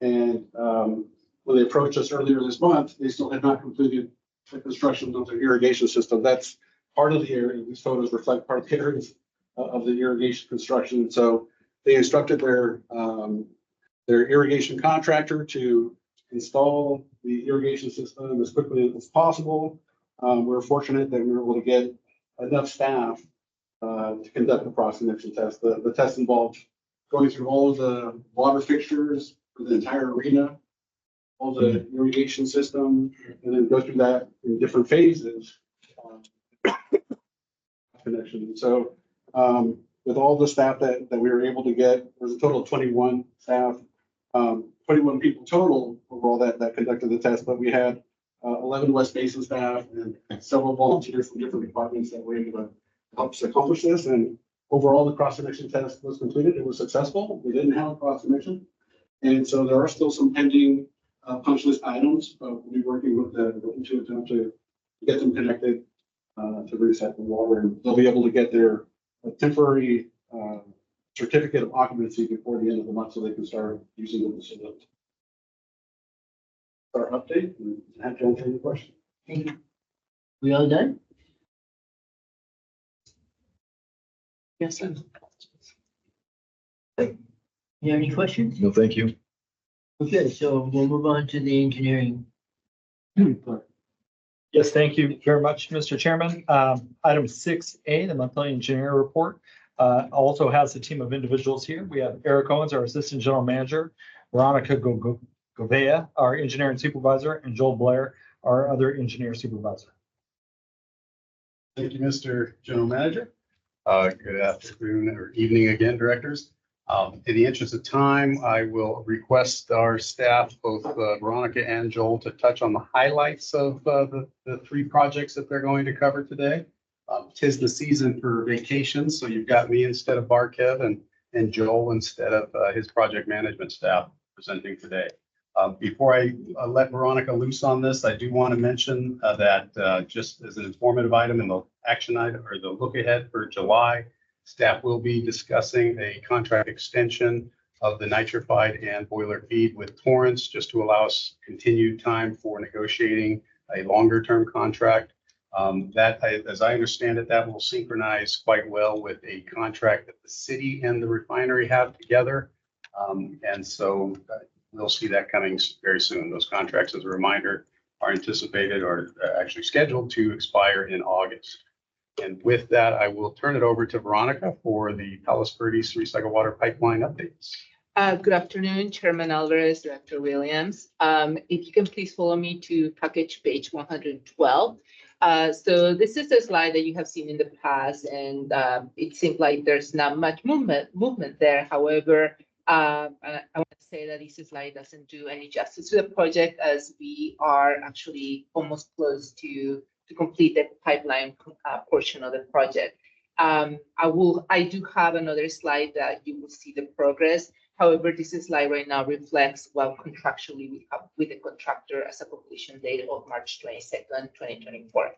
And when they approached us earlier this month, they still had not completed the construction of the irrigation system. That's part of the area. These photos reflect part of the areas of the irrigation construction. So they instructed their irrigation contractor to install the irrigation system as quickly as possible. We're fortunate that we were able to get enough staff to conduct the cross-connection test. The test involved going through all of the water fixtures for the entire arena, all the irrigation system, and then go through that in different phases. Connection. So with all the staff that we were able to get, there's a total of 21 staff, 21 people total overall that conducted the test, but we had 11 West Basin staff and several volunteers from different departments that were able to help us accomplish this. And overall, the cross-connection test was completed. It was successful. We didn't have a cross-connection. And so there are still some pending punch list items, but we'll be working with the Intuit Dome to get them connected to reset the water. And they'll be able to get their temporary certificate of occupancy before the end of the month so they can start using the facility. Our update, and have to answer any questions. Thank you. We all done? Yes, sir. You have any questions? No, thank you. Okay, so we'll move on to the engineering. Yes, thank you very much, Mr. Chairman. Item 6A, the monthly engineer report, also has a team of individuals here. We have Eric Owens, our Assistant General Manager, Veronica Govea, our Engineering Supervisor, and Joel Blair, our other Engineer Supervisor. Thank you, Mr. General Manager. Good afternoon or evening again, directors. In the interest of time, I will request our staff, both Veronica and Joel, to touch on the highlights of the three projects that they're going to cover today. 'Tis the season for vacations, so you've got me instead of Barkev and Joel instead of his project management staff presenting today. Before I let Veronica loose on this, I do want to mention that just as an informative item in the action item or the look ahead for July, staff will be discussing a contract extension of the nitrified and boiler feed with Torrance, just to allow us continued time for negotiating a longer term contract. As I understand it, that will synchronize quite well with a contract that the city and the refinery have together. And so we'll see that coming very soon. Those contracts, as a reminder, are anticipated or actually scheduled to expire in August. And with that, I will turn it over to Veronica for the Palos Verdes Recycled Water Pipeline updates. Good afternoon, Chairman Alvarez, Director Williams. If you can please follow me to package page 112. So this is a slide that you have seen in the past, and it seems like there's not much movement there. However, I want to say that this slide doesn't do any justice to the project, as we are actually almost close to complete the pipeline portion of the project. I do have another slide that you will see the progress. However, this slide right now reflects what contractually we have with the contractor as a completion date of March 22nd, 2024.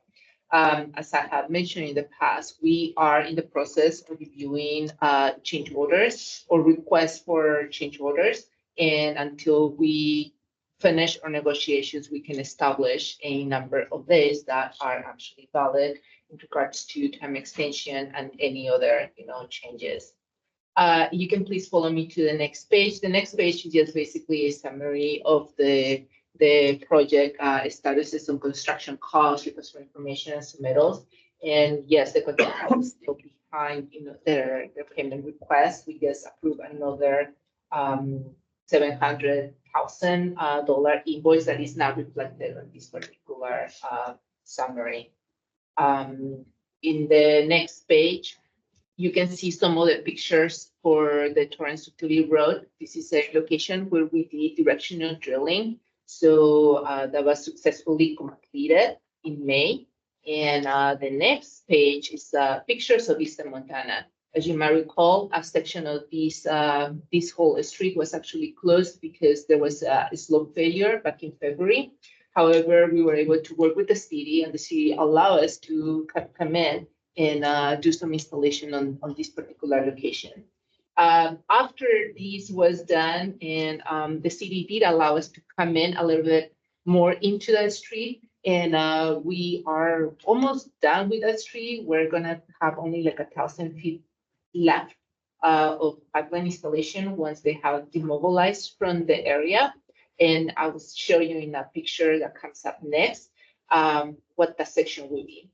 As I have mentioned in the past, we are in the process of reviewing change orders or requests for change orders. And until we finish our negotiations, we can establish a number of days that are actually valid in regards to time extension and any other, changes. You can please follow me to the next page. The next page is just basically a summary of the project statuses on construction costs, request for information and submittals. And yes, the contract is still behind, their payment request. We just approved another $700,000 invoice that is not reflected on this particular summary. In the next page, you can see some of the pictures for the Torrance Utili Road. This is a location where we did directional drilling. So that was successfully completed in May. And the next page is pictures of Eastern Montana. As you might recall, a section of this whole street was actually closed because there was a slope failure back in February. However, we were able to work with the city, and the city allowed us to come in and do some installation on this particular location. After this was done, and the city did allow us to come in a little bit more into that street, and we are almost done with that street. We're gonna have only like 1,000 feet left of pipeline installation once they have demobilized from the area. And I will show you in that picture that comes up next what that section will be.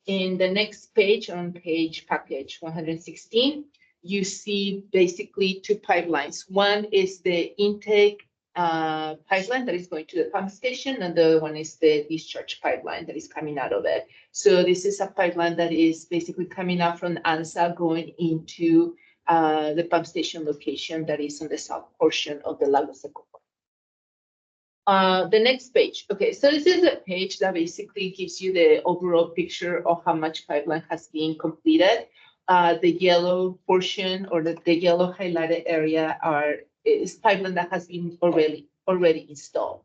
In the next page, on package 116, you see basically two pipelines. One is the intake pipeline that is going to the pump station, and the other one is the discharge pipeline that is coming out of it. So this is a pipeline that is basically coming out from ANSA going into the pump station location that is on the south portion of the Lago Seco. The next page. Okay, so this is a page that basically gives you the overall picture of how much pipeline has been completed. The yellow portion or the yellow highlighted area is pipeline that has been already installed.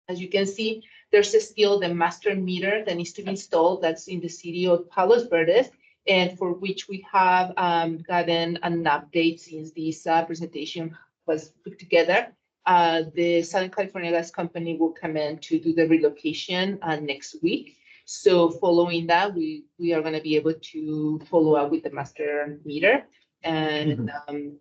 As you can see, there's still the master meter that needs to be installed. That's in the city of Palos Verdes, and for which we have gotten an update since this presentation was put together. The Southern California Gas Company will come in to do the relocation next week. So following that, we are going to be able to follow up with the master meter, and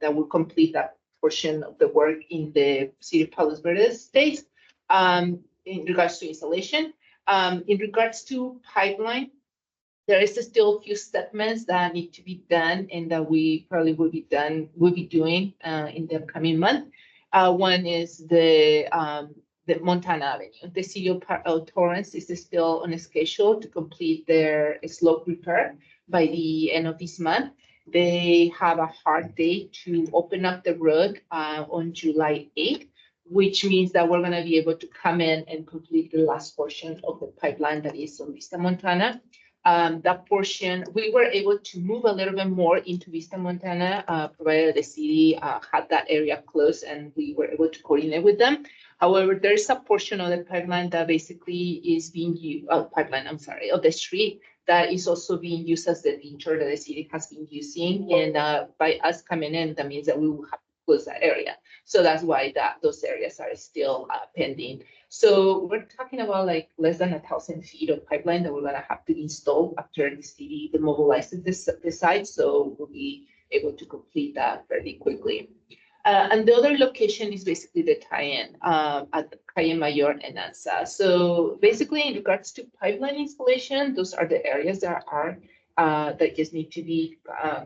that will complete that portion of the work in the city of Palos Verdes state. In regards to installation, in regards to pipeline, there is still a few segments that need to be done, and that we probably will be doing in the upcoming month. One is the Montana Avenue. The city of Torrance is still on a schedule to complete their slope repair by the end of this month. They have a hard date to open up the road on July 8th, which means that we're going to be able to come in and complete the last portion of the pipeline that is on Vista Montana. That portion, we were able to move a little bit more into Vista Montana, provided the city had that area closed and we were able to coordinate with them. However, there's a portion of the pipeline that basically is being used, of the street that is also being used as the detour that the city has been using. And by us coming in, that means that we will have to close that area. So that's why those areas are still pending. So we're talking about like less than 1,000 feet of pipeline that we're gonna have to install after the city demobilizes the site. So we'll be able to complete that fairly quickly. And the other location is basically the tie-in at Calle Mayor and ANSA. So basically, in regards to pipeline installation, those are the areas that are that just need to be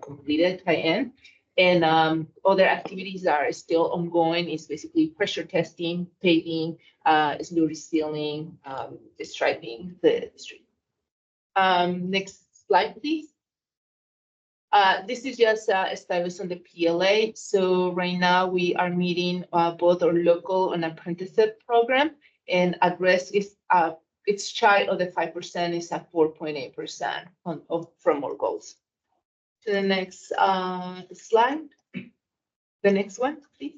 completed, tie-in. And other activities that are still ongoing is basically pressure testing, paving, slow resealing, striping the street. Next slide, please. This is just a status on the PLA. So right now we are meeting both our local and apprenticeship program, and address is it's shy of the 5%, is at 4.8% from our goals. To the next slide. The next one, please.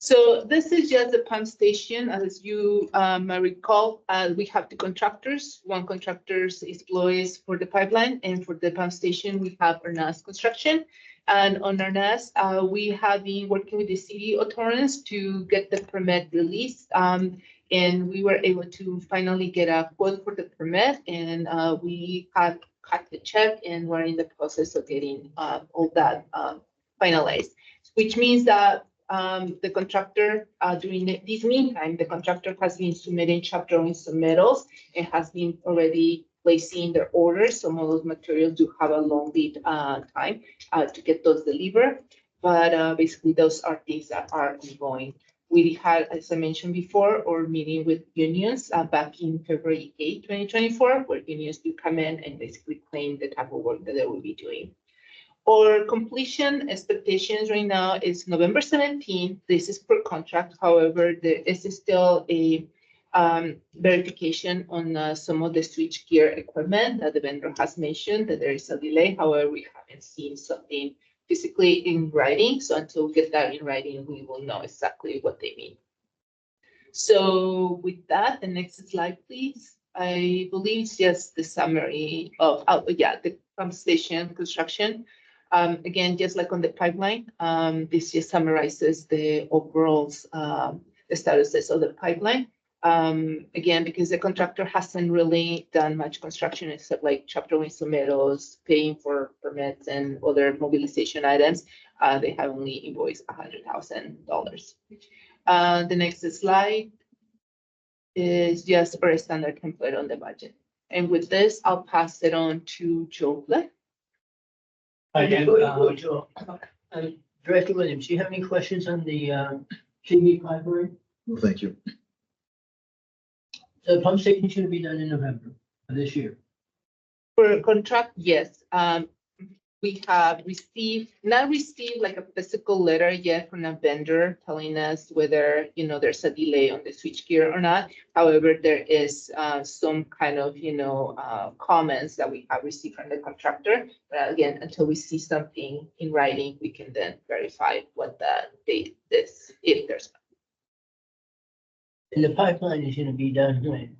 So this is just the pump station. As you might recall, we have two contractors. One contractor is Blois for the pipeline, and for the pump station, we have Arnaz Construction. And on Arnaz, we have been working with the city of Torrance to get the permit released. And we were able to finally get a quote for the permit, and we had cut the check, and we're in the process of getting all that finalized, which means that the contractor, during this meantime, the contractor has been submitting shop drawing submittals and has been already placing their orders. Some of those materials do have a long lead time to get those delivered. But basically, those are things that are ongoing. We had, as I mentioned before, our meeting with unions back in February 8, 2024, where unions do come in and basically claim the type of work that they will be doing. Our completion expectations right now is November 17th. This is per contract. However, there is still a verification on some of the switch gear equipment that the vendor has mentioned that there is a delay. However, we haven't seen something physically in writing. So until we get that in writing, we will know exactly what they mean. So with that, the next slide, please. I believe it's just the summary of, the pump station construction. Again, just like on the pipeline, this just summarizes the overall the statuses of the pipeline. Again, because the contractor hasn't really done much construction except like chapter one submittals, paying for permits and other mobilization items, they have only invoiced $100,000. The next slide is just for a standard template on the budget. And with this, I'll pass it on to Joe Black. Again, Director Williams, do you have any questions on the TV pipeline? Well, thank you. The pump station should be done in November of this year. For contract, yes. We have not received like a physical letter yet from a vendor telling us whether, there's a delay on the switchgear or not. However, there is some kind of, comments that we have received from the contractor. But again, until we see something in writing, we can then verify what the date is, if there's. And the pipeline is gonna be done when?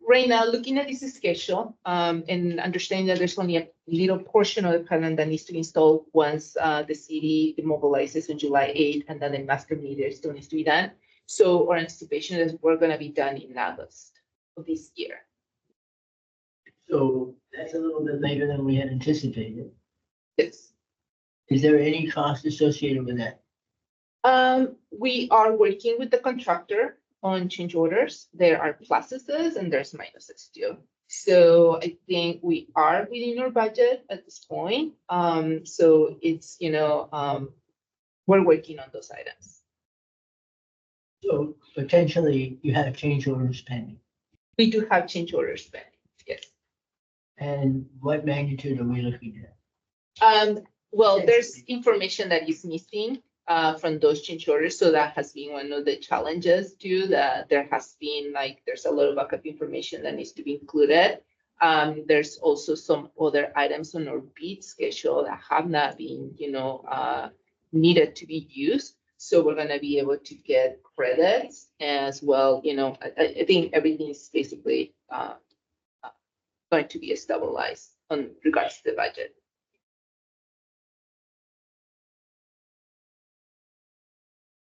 Right now, looking at this schedule, and understanding that there's only a little portion of the pipeline that needs to be installed once the city demobilizes on July 8th, and then the master meter still needs to be done. So our anticipation is we're gonna be done in August of this year. So that's a little bit later than we had anticipated. Yes. Is there any cost associated with that? We are working with the contractor on change orders. There are pluses and there's minuses too. So I think we are within our budget at this point. So it's, we're working on those items. So potentially you have change orders pending. We do have change orders pending, yes. And what magnitude are we looking at? Well, there's information that is missing from those change orders. So that has been one of the challenges too, that there has been there's a lot of backup information that needs to be included. There's also some other items on our bid schedule that have not been, needed to be used. So we're gonna be able to get credits as well. I think everything is basically going to be stabilized on regards to the budget.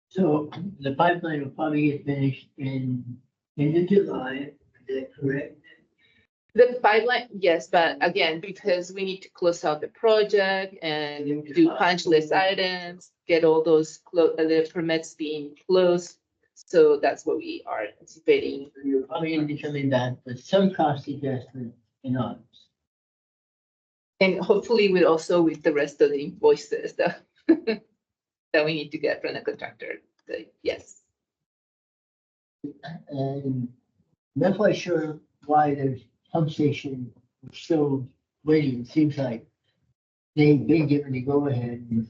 So the pipeline will probably get finished in end of July, is that correct? The pipeline, yes, but again, because we need to close out the project and do punch list items, get all those the permits being closed. So that's what we are anticipating. You're probably gonna be coming back with some cost adjustment in August. And hopefully with the rest of the invoices that that we need to get from the contractor. So, yes. And I'm not quite sure why there's pump station still waiting. It seems like they've been given the go ahead.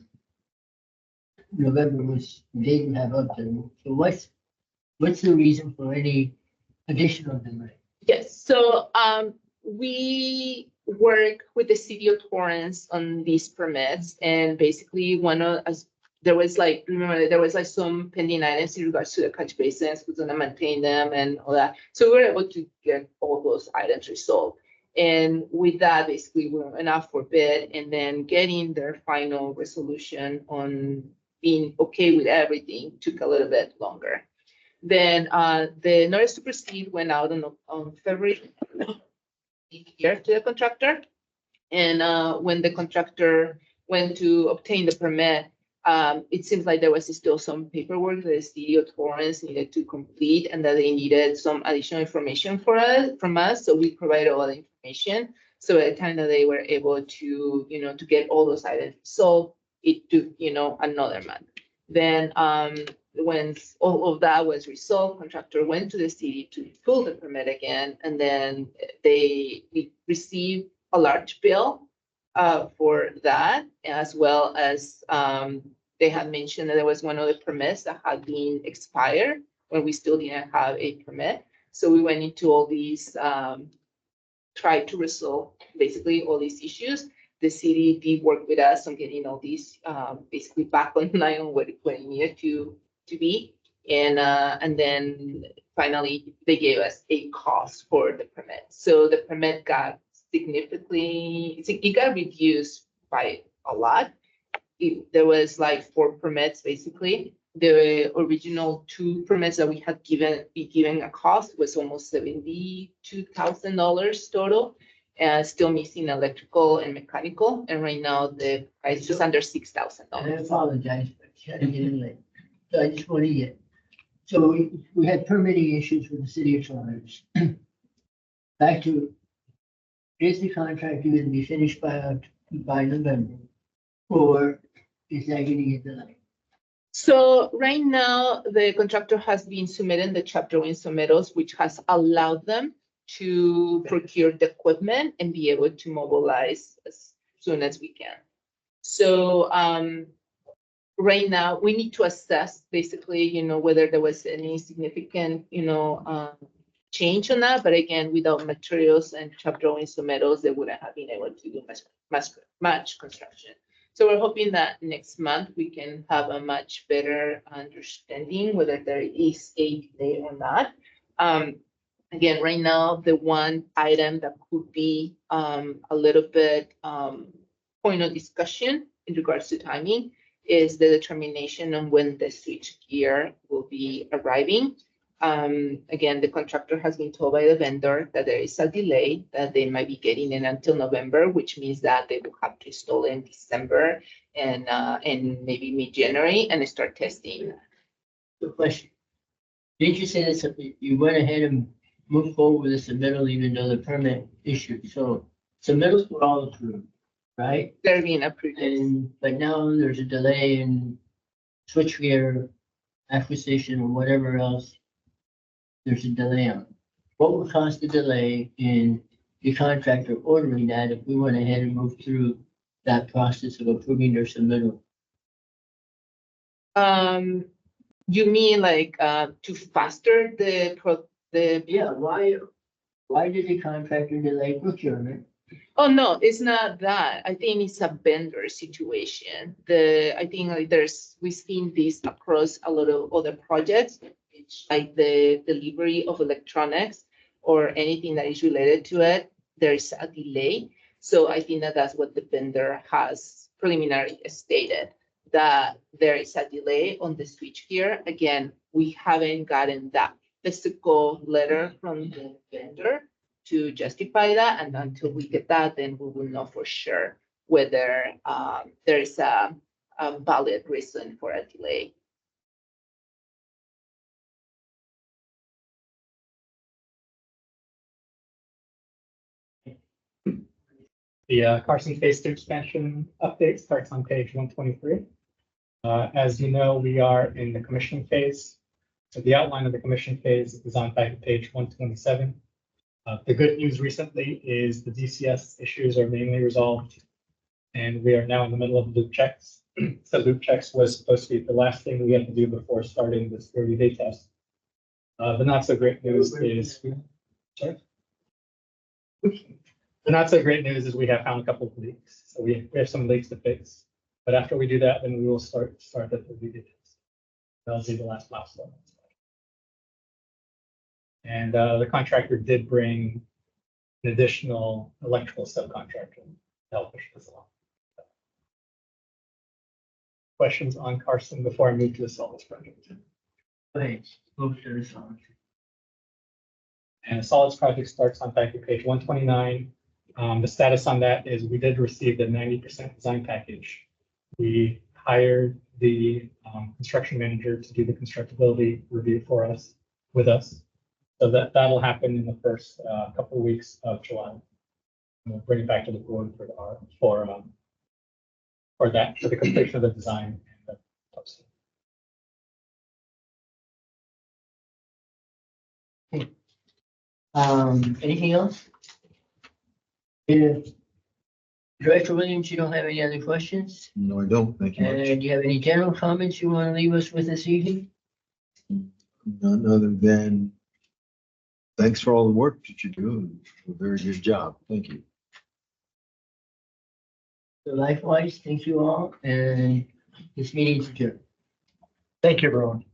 November they didn't have up there. So what's the reason for any additional delay? Yes, so we work with the city of Torrance on these permits, and basically there was some pending items in regards to the catch basins, who's gonna maintain them and all that. So we were able to get all those items resolved. And with that, basically we went out for bid, and then getting their final resolution on being okay with everything took a little bit longer. Then the notice to proceed went out on February here to the contractor. And when the contractor went to obtain the permit, it seems like there was still some paperwork that the city of Torrance needed to complete, and that they needed some additional information from us. So we provided all the information. So at the time that they were able to, to get all those items. So it took, another month. Then, when all of that was resolved, contractor went to the city to pull the permit again, and then we received a large bill for that, as well as they had mentioned that there was one of the permits that had been expired when we still didn't have a permit. So we went into all these, tried to resolve basically all these issues. The city did work with us on getting all these basically back online on what it needed to be. And then finally, they gave us a cost for the permit. So the permit got significantly, it got reduced by a lot. There was like 4 permits basically. The original 2 permits that we had given a cost was almost $72,000 total. Still missing electrical and mechanical, and right now the price is just under I $6,000. apologize, but getting in late. So I just want to get, so we had permitting issues with the city of Florence. Back to, is the contract going to be finished by November? Or is that going to get delayed? So right now, the contractor has been submitting the Chapter 1 submittals, which has allowed them to procure the equipment and be able to mobilize as soon as we can. So right now, we need to assess basically, whether there was any significant, change on that. But again, without materials and Chapter 1 submittals, they wouldn't have been able to do much construction. So we're hoping that next month we can have a much better understanding whether there is a delay or not. Again, right now, the one item that could be a little bit point of discussion in regards to timing is the determination on when the switch gear will be arriving. Again, the contractor has been told by the vendor that there is a delay, that they might be getting in until November, which means that they will have to install in December and maybe mid-January and start testing. Good question. Didn't you say that you went ahead and moved forward with the submittal even though the permit issued? So submittals were all approved, right? They're being approved. But now there's a delay in switchgear acquisition or whatever else. There's a delay on. What would cause the delay in the contractor ordering that if we went ahead and moved through that process of approving their submittal? You mean like to faster the Yeah, why did the contractor delay procurement? Oh, no, it's not that. I think it's a vendor situation. I think like we've seen this across a lot of other projects, like the delivery of electronics or anything that is related to it, there's a delay. So I think that that's what the vendor has preliminarily stated, that there is a delay on the switchgear. Again, we haven't gotten that physical letter from the vendor to justify that. And until we get that, then we will know for sure whether there is a valid reason for a delay. The Carson Phase 2 expansion update starts on page 123. As you know, we are in the commissioning phase. So the outline of the commissioning phase is on page 127. The good news recently is the DCS issues are mainly resolved, and we are now in the middle of loop checks. So loop checks was supposed to be the last thing we had to do before starting this 30-day test. The not so great news is, sorry? The not so great news is we have found a couple of leaks. So we have some leaks to fix. But after we do that, then we will start the 30-day test. That'll be the last milestone. And the contractor did bring an additional electrical subcontractor to help push this along. Questions on Carson before I move to the Solids project? Wait, move to the song. And the Solids project starts on page 129. The status on that is we did receive the 90% design package. We hired the construction manager to do the constructability review with us. So that'll happen in the first couple of weeks of July. And we'll bring it back to the board for for that, for the completion of the design. and the posting. Anything else? If Director Williams, you don't have any other questions? No, I don't. Thank you much. And do you have any general comments you want to leave us with this evening? None other than thanks for all the work that you do. A very good job. Thank you. So likewise, thank you all, and this meeting is adjourned. Thank you, everyone.